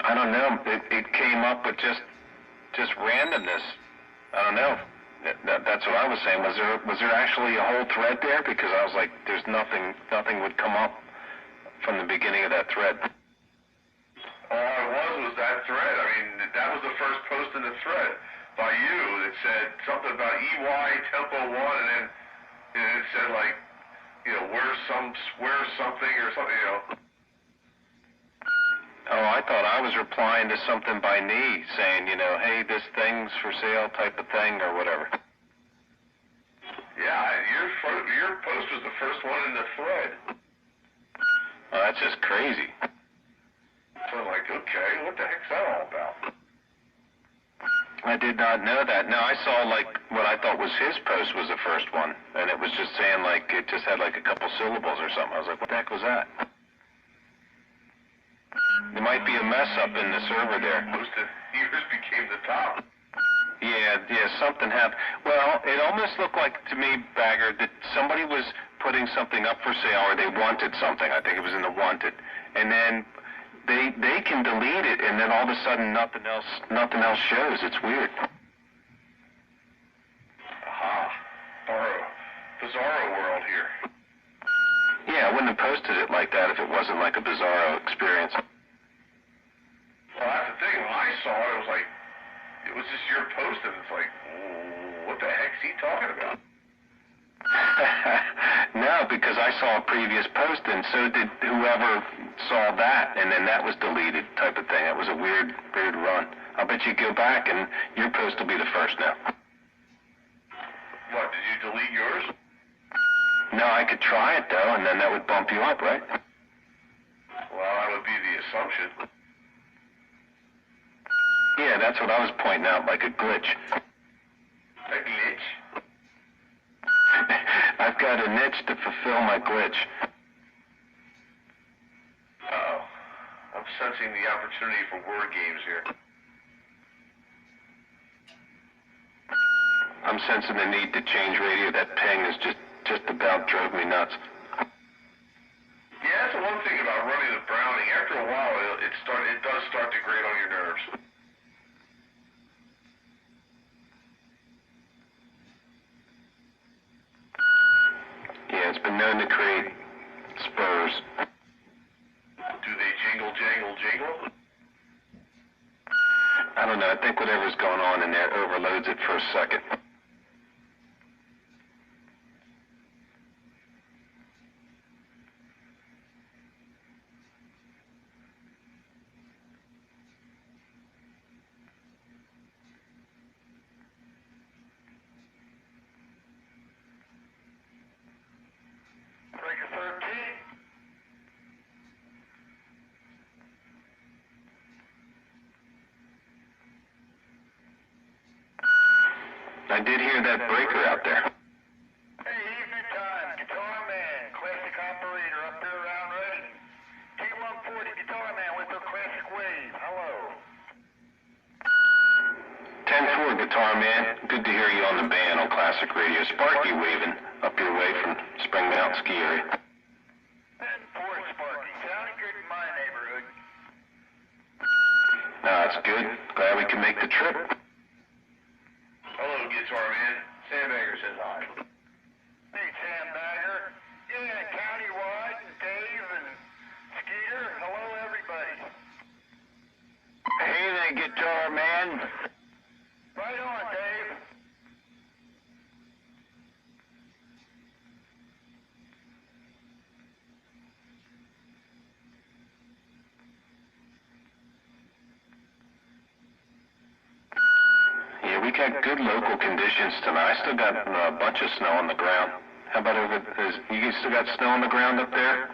Speaker 4: I don't know. It came up with just randomness. I don't know. That's what I was saying. Was there actually a whole thread there? Because I was like, there's nothing would come up from the beginning of that thread.
Speaker 2: All it was that thread. I mean, that was the first post in the thread by you that said something about EY Tempo 1, and then it said like, you know, where's something or something, you know.
Speaker 4: Oh, I thought I was replying to something by me saying, you know, hey, this thing's for sale type of thing or whatever.
Speaker 2: Yeah, your post was the first one in the thread.
Speaker 4: Oh, that's just crazy.
Speaker 2: So I'm like, okay, what the heck's that all about?
Speaker 4: I did not know that. No, I saw like what I thought was his post was the first one, and it was just saying like it just had like a couple syllables or something. I was like, what the heck was that? There might be a mess up in the server there.
Speaker 2: Most of yours became the top.
Speaker 4: Yeah, something happened. Well, it almost looked like to me, Bagger, that somebody was putting something up for sale, or they wanted something. I think it was in the wanted, and then they can delete it, and then all of a sudden nothing else shows. It's weird.
Speaker 2: Aha, bizarro world here.
Speaker 4: Yeah, I wouldn't have posted it like that if it wasn't like a bizarro experience.
Speaker 2: Well, that's the thing. When I saw it, it was like, it was just your post, and it's like, what the heck's he talking about?
Speaker 4: No, because I saw a previous post, and so did whoever saw that, and then that was deleted type of thing. It was a weird run. I'll bet you go back, and your post will be the first now.
Speaker 2: What, did you delete yours?
Speaker 4: No, I could try it, though, and then that would bump you up, right?
Speaker 2: Well, that would be the assumption.
Speaker 4: Yeah, that's what I was pointing out, like a glitch.
Speaker 2: A glitch?
Speaker 4: I've got a niche to fulfill my glitch.
Speaker 2: Uh-oh. I'm sensing the opportunity for word games here.
Speaker 4: I'm sensing the need to change radio. That ping is just about drove me nuts.
Speaker 2: Yeah, that's the one thing about running the Browning. After a while, it does start to grate on your nerves.
Speaker 4: Yeah, it's been known to create spurs.
Speaker 2: Do they jingle, jangle, jingle?
Speaker 4: I don't know. I think whatever's going on in there overloads it for a second.
Speaker 3: Breaker 13.
Speaker 4: I did hear that breaker out there.
Speaker 3: Hey, evening time, Guitar Man, classic operator up there around Reading. T140 Guitar Man with the classic wave. Hello.
Speaker 4: 10-4 Guitar Man. Good to hear you on the band on Classic Radio. Sparky waving up your way from Spring Mountain Ski Area.
Speaker 3: 10-4 Sparky, sounding good in my neighborhood.
Speaker 4: That's good. Glad we can make the trip.
Speaker 2: Hello, Guitar Man. Sam Bagger says hi.
Speaker 3: Hey, Sam Bagger. Yeah, Countywide and Dave and Skeeter. Hello, everybody. Hey there, Guitar Man. Right on, Dave.
Speaker 4: Yeah, we got good local conditions tonight. I still got a bunch of snow on the ground. How about you guys still got snow on the ground up there?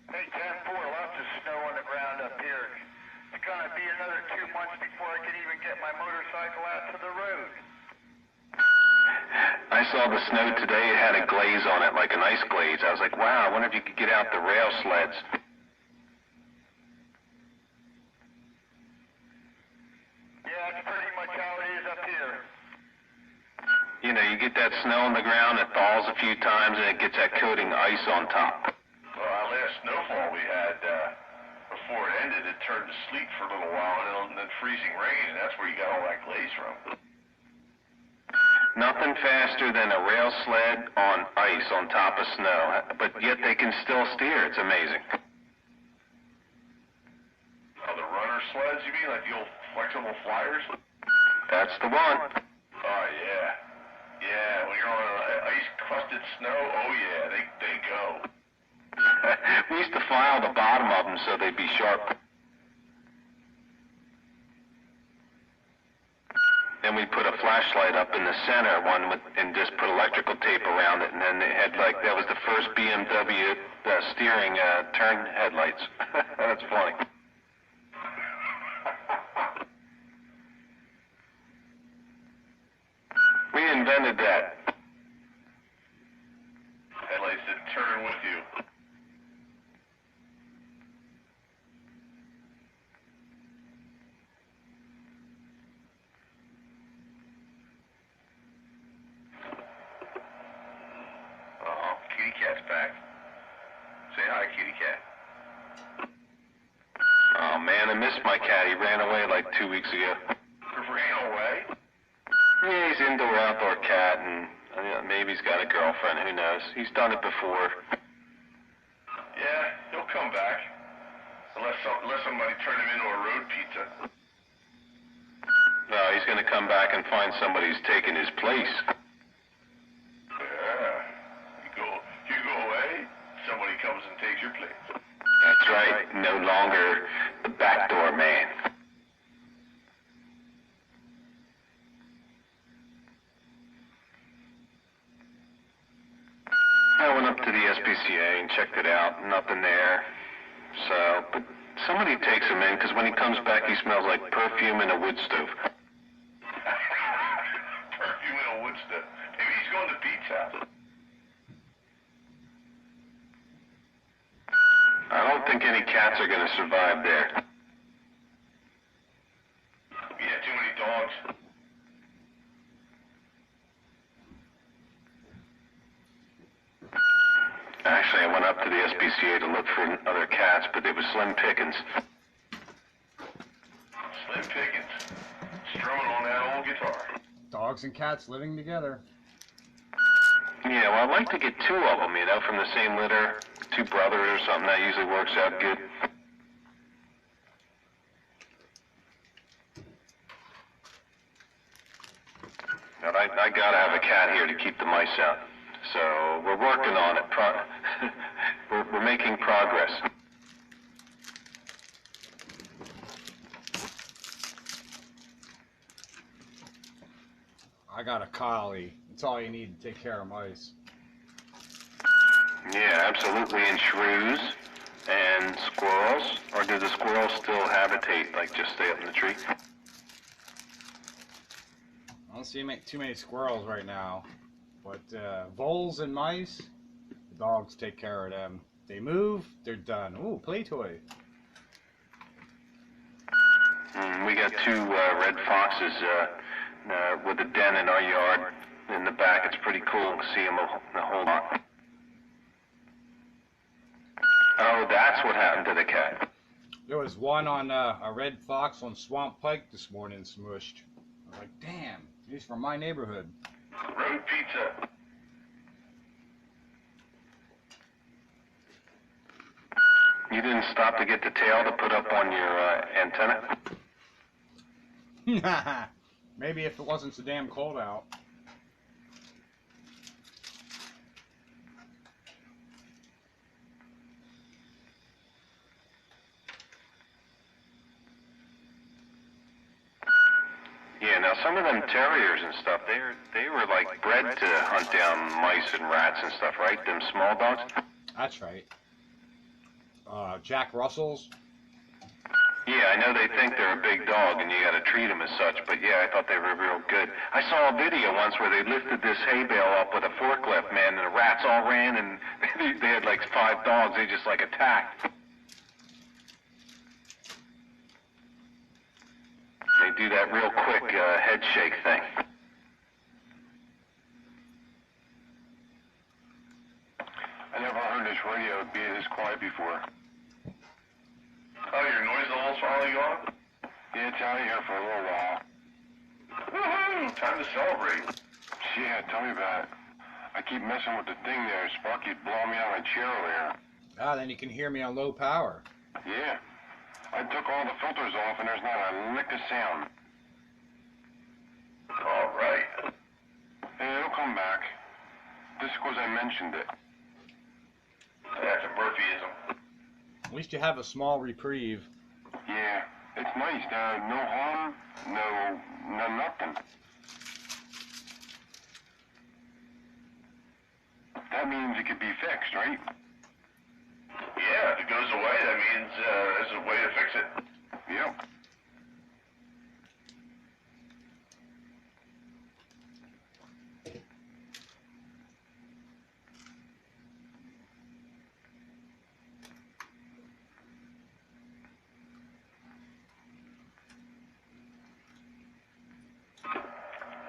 Speaker 3: Hey, 10-4, lots of snow on the ground up here. It's gonna be another 2 months before I can even get my motorcycle out to the road.
Speaker 4: I saw the snow today. It had a glaze on it, like an ice glaze. I was like, wow, I wonder if you could get out the rail sleds.
Speaker 3: Yeah, that's pretty much how it is up here.
Speaker 4: You know, you get that snow on the ground, it thaws a few times, and it gets that coating of ice on top.
Speaker 2: Well, our last snowfall we had, before it ended, it turned to sleet for a little while, and then freezing rain, and that's where you got all that glaze from.
Speaker 4: Nothing faster than a rail sled on ice on top of snow, but yet they can still steer. It's amazing.
Speaker 2: Oh, the runner sleds, you mean, like the old flexible flyers?
Speaker 4: That's the one.
Speaker 2: Oh, yeah. Yeah, when you're on ice-crusted snow, oh, yeah, they go.
Speaker 4: We used to file the bottom of them so they'd be sharp. Then we put a flashlight up in the center and just put electrical tape around it, and then they had that was the first BMW steering turn headlights. That's funny. We invented that.
Speaker 2: Headlights that turn with you. Oh, kitty cat's back. Say hi, kitty cat.
Speaker 4: Oh man, I missed my cat. He ran away like 2 weeks ago.
Speaker 2: Ran away?
Speaker 4: Yeah, he's indoor-outdoor cat, and maybe he's got a girlfriend. Who knows? He's done it before.
Speaker 2: Yeah, he'll come back. Unless somebody turned him into a road pizza.
Speaker 4: No, he's going to come back and find somebody who's taken his place.
Speaker 2: Yeah. You go away, somebody comes and takes your place.
Speaker 4: That's right. No longer the backdoor man. I went up to the SPCA and checked it out. Nothing there. So, but somebody takes him in, because when he comes back, he smells like perfume and a wood stove.
Speaker 2: Perfume and a wood stove. Maybe he's going to Pete's house.
Speaker 4: I don't think any cats are going to survive there.
Speaker 2: Yeah, too many dogs.
Speaker 4: Actually, I went up to the SPCA to look for other cats, but it was slim pickings.
Speaker 2: Slim pickings. Strumming on that old guitar.
Speaker 1: Dogs and cats living together.
Speaker 4: Yeah, well, I'd like to get 2 of them, from the same litter. 2 brothers or something. That usually works out good. But I gotta have a cat here to keep the mice out. So we're working on it. We're making progress.
Speaker 1: I got a collie. That's all you need to take care of mice.
Speaker 4: Yeah, absolutely. And shrews and squirrels. Or do the squirrels still habitate, like just stay up in the tree?
Speaker 1: Well, see too many squirrels right now. But voles and mice, the dogs take care of them. They move, they're done. Ooh, play toy.
Speaker 4: We got two red foxes with a den in our yard in the back. It's pretty cool to see them a whole lot. Oh, that's what happened to the cat.
Speaker 1: There was one on a red fox on Swamp Pike this morning smushed. I was like, damn, he's from my neighborhood.
Speaker 2: Road pizza.
Speaker 4: You didn't stop to get the tail to put up on your antenna?
Speaker 1: Maybe if it wasn't so damn cold out.
Speaker 4: Yeah, now some of them terriers and stuff, they were like bred to hunt down mice and rats and stuff, right? Them small dogs?
Speaker 1: That's right. Jack Russells.
Speaker 4: Yeah, I know they think they're a big dog and you gotta treat them as such, but yeah, I thought they were real good. I saw a video once where they lifted this hay bale up with a forklift, man, and the rats all ran and they had like 5 dogs, they just like attacked. They do that real quick head shake thing.
Speaker 6: I never heard this radio be this quiet before.
Speaker 2: Oh, your noise level's finally gone?
Speaker 6: Yeah, it's out here for a little while.
Speaker 2: Woohoo! Time to celebrate.
Speaker 6: Yeah, tell me about it. I keep messing with the thing there. Sparky's blowing me out of my chair earlier.
Speaker 1: Ah, then you can hear me on low power.
Speaker 6: Yeah. I took all the filters off and there's not a lick of sound.
Speaker 2: All right.
Speaker 6: Hey, it'll come back. Just because I mentioned it.
Speaker 2: That's a Murphyism.
Speaker 1: At least you have a small reprieve.
Speaker 6: Yeah, it's nice. No harm, no nothing. That means it could be fixed, right?
Speaker 2: Yeah, if it goes away, that means there's a way to fix it.
Speaker 6: Yep.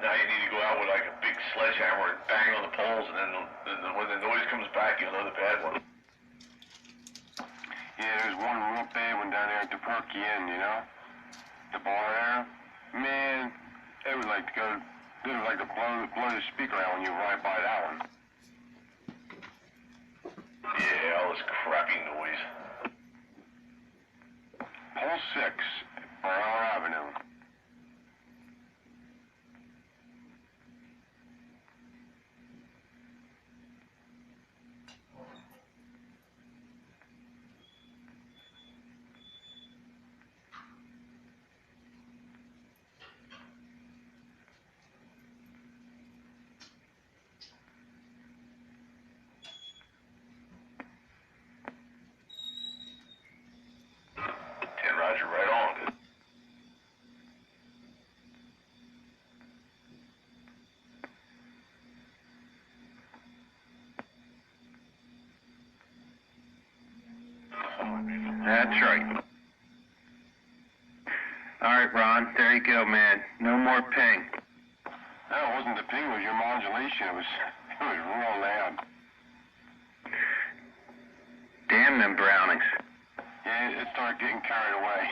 Speaker 2: Now you need to go out with like a big sledgehammer and bang on the poles, and then when the noise comes back, you'll know the bad one.
Speaker 6: Yeah, there's one real bad one down there at the Perky Inn, you know? The bar there. Man, they would like to go, they would like to blow the speaker out when you ride by that one.
Speaker 2: Yeah, all this crappy noise.
Speaker 6: Pole 6, Brower Avenue.
Speaker 2: Roger, right on.
Speaker 4: That's right. All right, Ron, there you go, man. No more ping.
Speaker 6: No, it wasn't the ping, it was your modulation. It was real loud.
Speaker 4: Damn them Brownings.
Speaker 6: Yeah, it started getting carried away.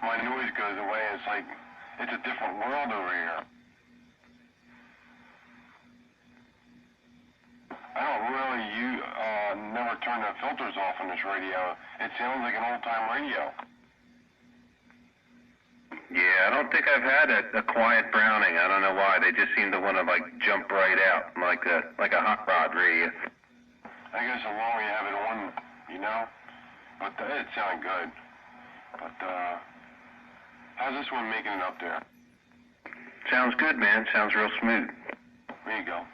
Speaker 6: My noise goes away. It's like, it's a different world over here. I don't really never turn the filters off on this radio. It sounds like an old-time radio.
Speaker 4: Yeah, I don't think I've had a quiet Browning. I don't know why. They just seem to want to like jump right out like a hot rod radio.
Speaker 6: I guess the longer you have it on, you know, but it sounded good. But how's this one making it up there?
Speaker 4: Sounds good, man. Sounds real smooth.
Speaker 6: There you go.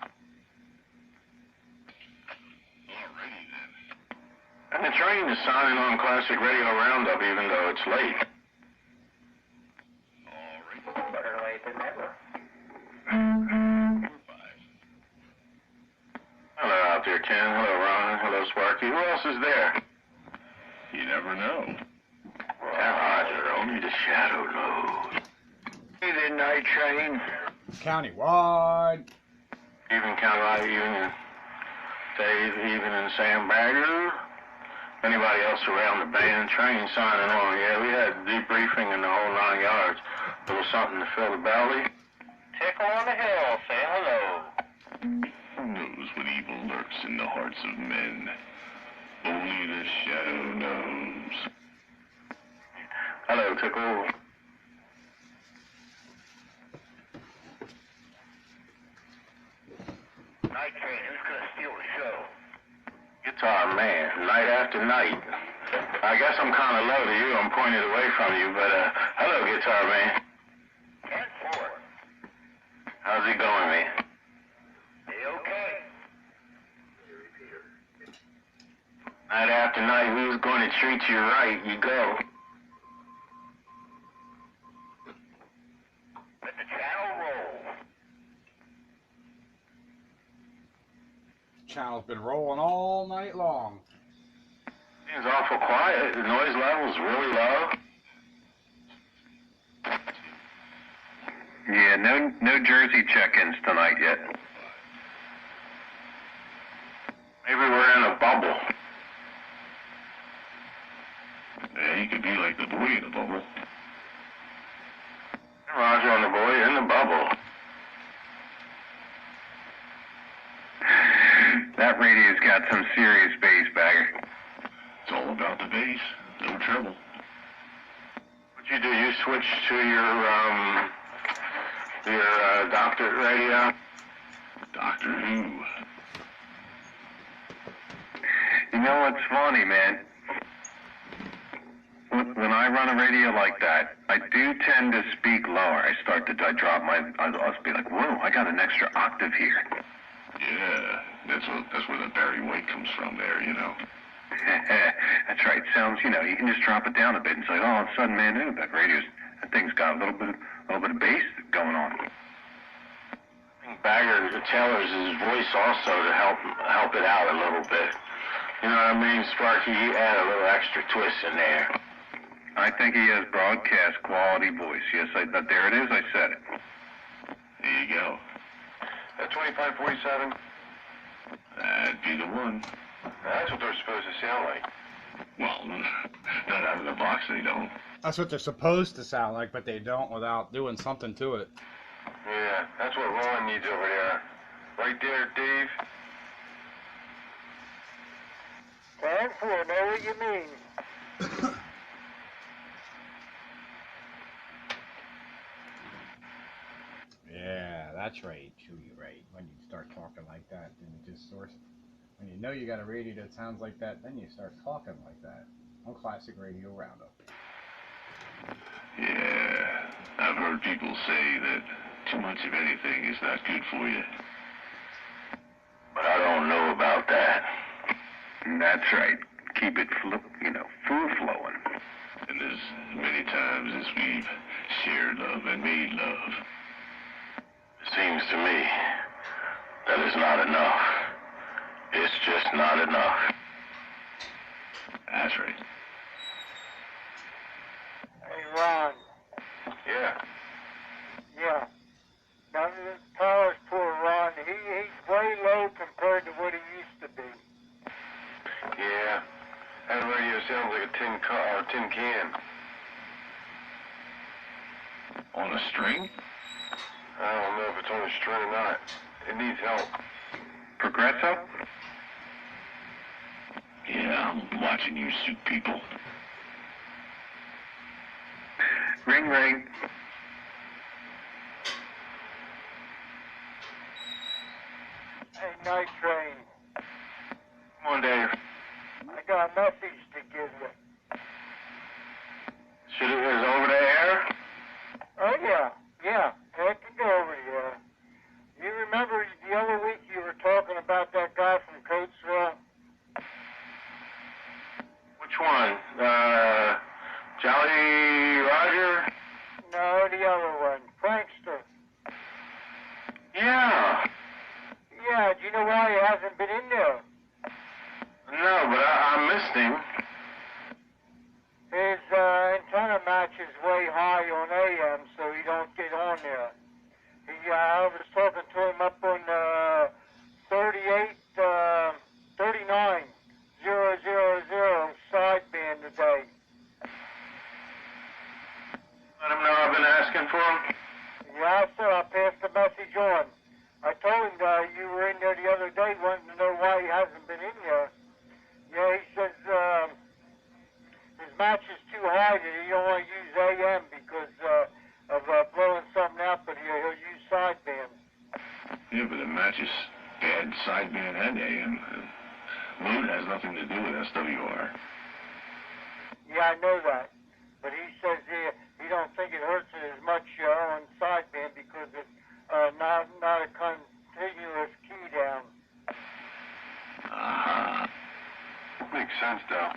Speaker 2: I've been trying to sign in on Classic Radio Roundup even though it's late.
Speaker 5: Better late than
Speaker 4: Ken. Hello, Ron. Hello, Sparky. Who else is there?
Speaker 6: You never know.
Speaker 4: Roger, only the shadow knows.
Speaker 3: Hey, the night train.
Speaker 1: Countywide.
Speaker 4: Even County Union, Dave, even and Sam Bagger. Anybody else around the band train signing on? Yeah, we had debriefing in the whole 9 yards. A little something to fill the belly. Tickle on the hill, say hello.
Speaker 6: Who knows what evil lurks in the hearts of men? Only the shadow knows.
Speaker 4: Hello, Tickle.
Speaker 5: Night train, who's gonna steal the show?
Speaker 4: Guitar man, night after night. I guess I'm kind of low to you. I'm pointed away from you, but hello, guitar man.
Speaker 5: 10-4.
Speaker 4: How's it going, man?
Speaker 5: Hey, okay.
Speaker 4: Night after night, who's going to treat you right? You go.
Speaker 5: Let the channel roll.
Speaker 1: Channel's been rolling all night long.
Speaker 4: Seems awful quiet. The noise level's really low. Yeah, no Jersey check-ins tonight yet. Maybe we're in a bubble.
Speaker 6: Yeah, you could be like the boy in the bubble.
Speaker 4: Roger on the boy in the bubble. That radio's got some serious bass, Bagger.
Speaker 6: It's all about the bass. No trouble.
Speaker 4: What you do? You switch to your doctor radio?
Speaker 6: Doctor Who.
Speaker 4: You know what's funny, man? When I run a radio like that, I do tend to speak lower. I drop my, I'll be like, whoa, I got an extra octave here.
Speaker 6: Yeah, that's where the Barry White comes from there, you know.
Speaker 4: That's right. Sounds, you can just drop it down a bit and say, oh, all of a sudden, man, that thing's got a little bit of bass going on. I think Bagger tailors his voice also to help it out a little bit. You know what I mean, Sparky? He add a little extra twist in there. I think he has broadcast quality voice. Yes, there it is. I said it.
Speaker 6: There you go.
Speaker 4: At 2547?
Speaker 6: That'd be the one.
Speaker 4: That's what they're supposed to sound like.
Speaker 6: Well, not out of the box they don't.
Speaker 1: That's what they're supposed to sound like, but they don't without doing something to it.
Speaker 4: Yeah, that's what Ron needs over there. Right there, Dave.
Speaker 3: 10-4, know what you mean.
Speaker 1: Yeah, that's right, Chewy, right. When you start talking like that, then you just source. When you know you got a radio that sounds like that, then you start talking like that. On Classic Radio Roundup.
Speaker 6: Yeah, I've heard people say that too much of anything is not good for you.
Speaker 4: But I don't know about that. That's right. Keep it, food flowing.
Speaker 6: And as many times as we've shared love and made love.
Speaker 4: It seems to me that is not enough. It's just not enough.
Speaker 6: That's right.
Speaker 3: Hey, Ron.
Speaker 4: Yeah.
Speaker 3: Yeah. Now, this power's poor Ron. He's way low compared to what he used to be.
Speaker 4: Yeah. That radio sounds like a tin can.
Speaker 6: On a string?
Speaker 4: I don't know if it's on a string or not. It needs help. Progresso?
Speaker 6: Yeah, I'm watching you suit people.
Speaker 4: Ring, ring.
Speaker 3: Hey, Night Train.
Speaker 4: Come on, Dave.
Speaker 3: I got a message to give you.
Speaker 4: Should it was over the air?
Speaker 3: Oh, yeah. Yeah. It can go over here. You remember the other week you were talking about that guy from Coatesville?
Speaker 4: Which one? Jolly Roger?
Speaker 3: No, the other one. Prankster.
Speaker 4: Yeah.
Speaker 3: Yeah, do you know why he hasn't been in there?
Speaker 6: listening.
Speaker 3: His antenna match is way high on AM, so he don't get on there. I was talking to him up on 39,000 sideband today.
Speaker 6: Let him know I've been asking for him.
Speaker 3: Yeah, sir, I passed the message on. I told him you were in there the other day, wanting to know why he hasn't been in there. Yeah, he says his match is too high that he don't want to use AM because of blowing something out, but he'll use sideband.
Speaker 6: Yeah, but it matches bad sideband and AM. Mood has nothing to do with SWR.
Speaker 3: Yeah, I know that. But he says he don't think it hurts it as much on sideband because it's not a continuous key down.
Speaker 6: Ah. Makes sense, though.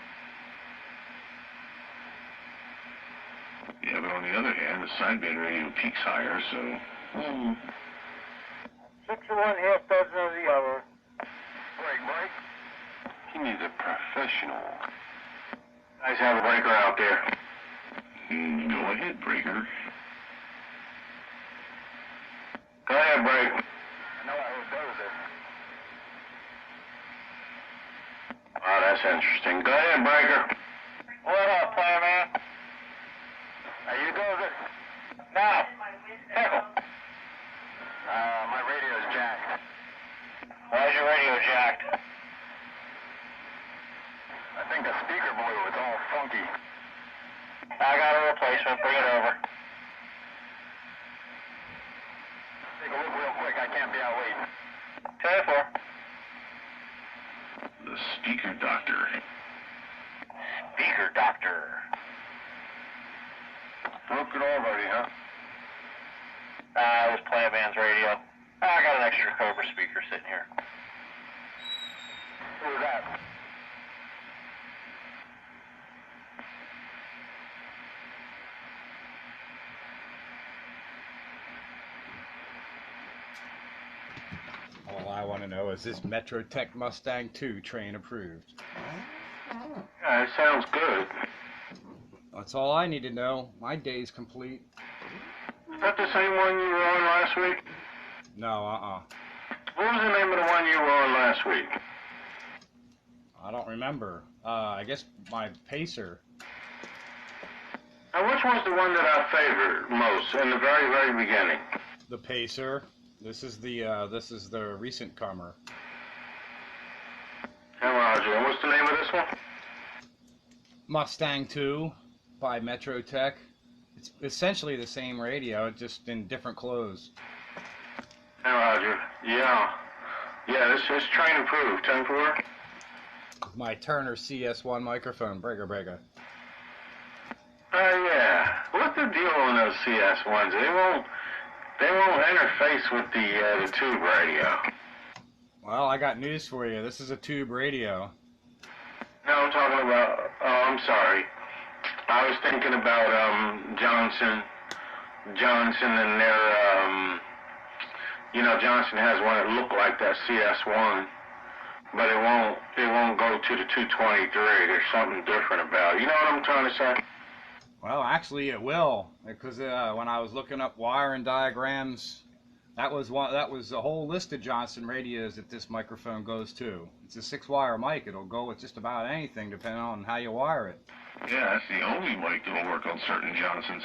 Speaker 6: Yeah, but on the other hand, the sideband radio peaks higher, so...
Speaker 3: 6 of one, half dozen of the other.
Speaker 6: Break. He needs a professional. Guys have a breaker out there. Go ahead, breaker. Go ahead, break.
Speaker 5: I know who does it.
Speaker 6: Oh, that's interesting. Go ahead, breaker.
Speaker 5: What up, player man? Are you doing it? No. Pickle. My radio's jacked. Why's your radio jacked? I think the speaker boy was all funky. I got a replacement. Bring it over. Take a look real quick. I can't be out waiting. 10-4.
Speaker 6: The speaker doctor.
Speaker 5: Speaker doctor.
Speaker 6: Broke it already, huh?
Speaker 5: It was Plant Man's radio. I got an extra Cobra speaker sitting here. Who was that?
Speaker 1: All I want to know is this Metrotek Mustang II train approved?
Speaker 6: Yeah, it sounds good.
Speaker 1: That's all I need to know. My day's complete.
Speaker 6: Is that the same one you were on last week?
Speaker 1: No,
Speaker 6: What was the name of the one you were on last week?
Speaker 1: I don't remember. I guess my Pacer.
Speaker 6: Now, which was the one that I favored most in the very, very beginning?
Speaker 1: The Pacer. This is the recent comer.
Speaker 6: And Roger. And what's the name of this one?
Speaker 1: Mustang II by Metrotek. It's essentially the same radio, just in different clothes.
Speaker 6: And Roger. Yeah. Yeah, this train approved. 10-4.
Speaker 1: My Turner CS1 microphone. Breaker.
Speaker 6: Yeah. What's the deal on those CS1s? They won't interface with the tube radio.
Speaker 1: Well, I got news for you. This is a tube radio.
Speaker 6: No, I'm talking about. Oh, I'm sorry. I was thinking about Johnson and their. Johnson has one that looked like that CS1, but it won't go to the 223. There's something different about it. You know what I'm trying to say?
Speaker 1: Well, actually, it will, because when I was looking up wiring diagrams, that was a whole list of Johnson radios that this microphone goes to. It's a 6-wire mic. It'll go with just about anything, depending on how you wire it.
Speaker 6: Yeah, that's the only mic that'll work on certain Johnsons.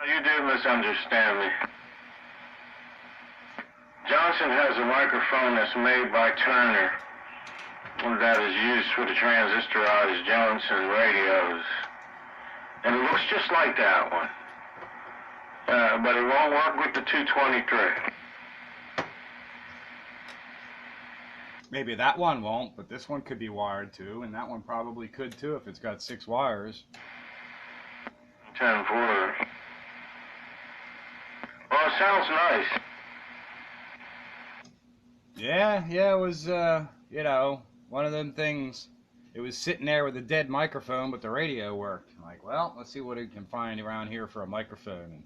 Speaker 6: You did misunderstand me. Johnson has a microphone that's made by Turner that is used for the transistorized Johnson radios. And it looks just like that one. But it won't work with the 223.
Speaker 1: Maybe that one won't, but this one could be wired too, and that one probably could too if it's got 6 wires.
Speaker 6: 10-4. Well, it sounds nice.
Speaker 1: Yeah, it was, one of them things. It was sitting there with a dead microphone, but the radio worked. I'm like, well, let's see what we can find around here for a microphone. And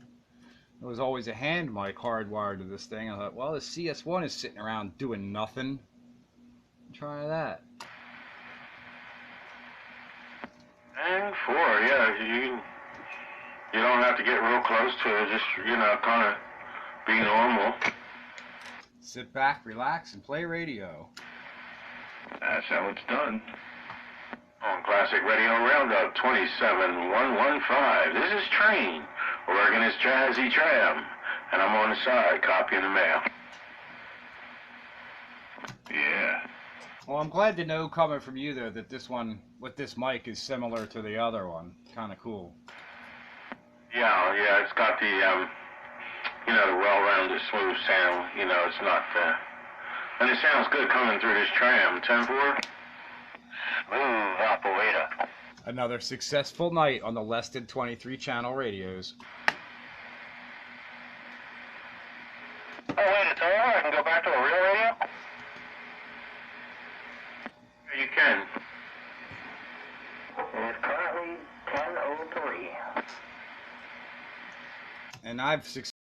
Speaker 1: there was always a hand mic hardwired to this thing. I thought, well, this CS1 is sitting around doing nothing. Try that.
Speaker 6: And 4, yeah, you don't have to get real close to it, just, kind of be normal.
Speaker 1: Sit back, relax, and play radio.
Speaker 2: That's how it's done.
Speaker 6: On Classic Radio Roundup 27115, this is Train, organist Jazzy Tram, and I'm on the side copying the mail.
Speaker 2: Yeah.
Speaker 1: Well, I'm glad to know coming from you, though, that this one with this mic is similar to the other one. Kind of cool.
Speaker 6: Yeah, it's got the, the well-rounded, smooth sound. It's not, and it sounds good coming through this tram. 10-4.
Speaker 2: Smooth operator.
Speaker 1: Another successful night on the less than 23 channel radios.
Speaker 2: Oh, wait, it's over? I can go back to a real radio?
Speaker 6: You can.
Speaker 5: It is currently 10:03.
Speaker 1: And I've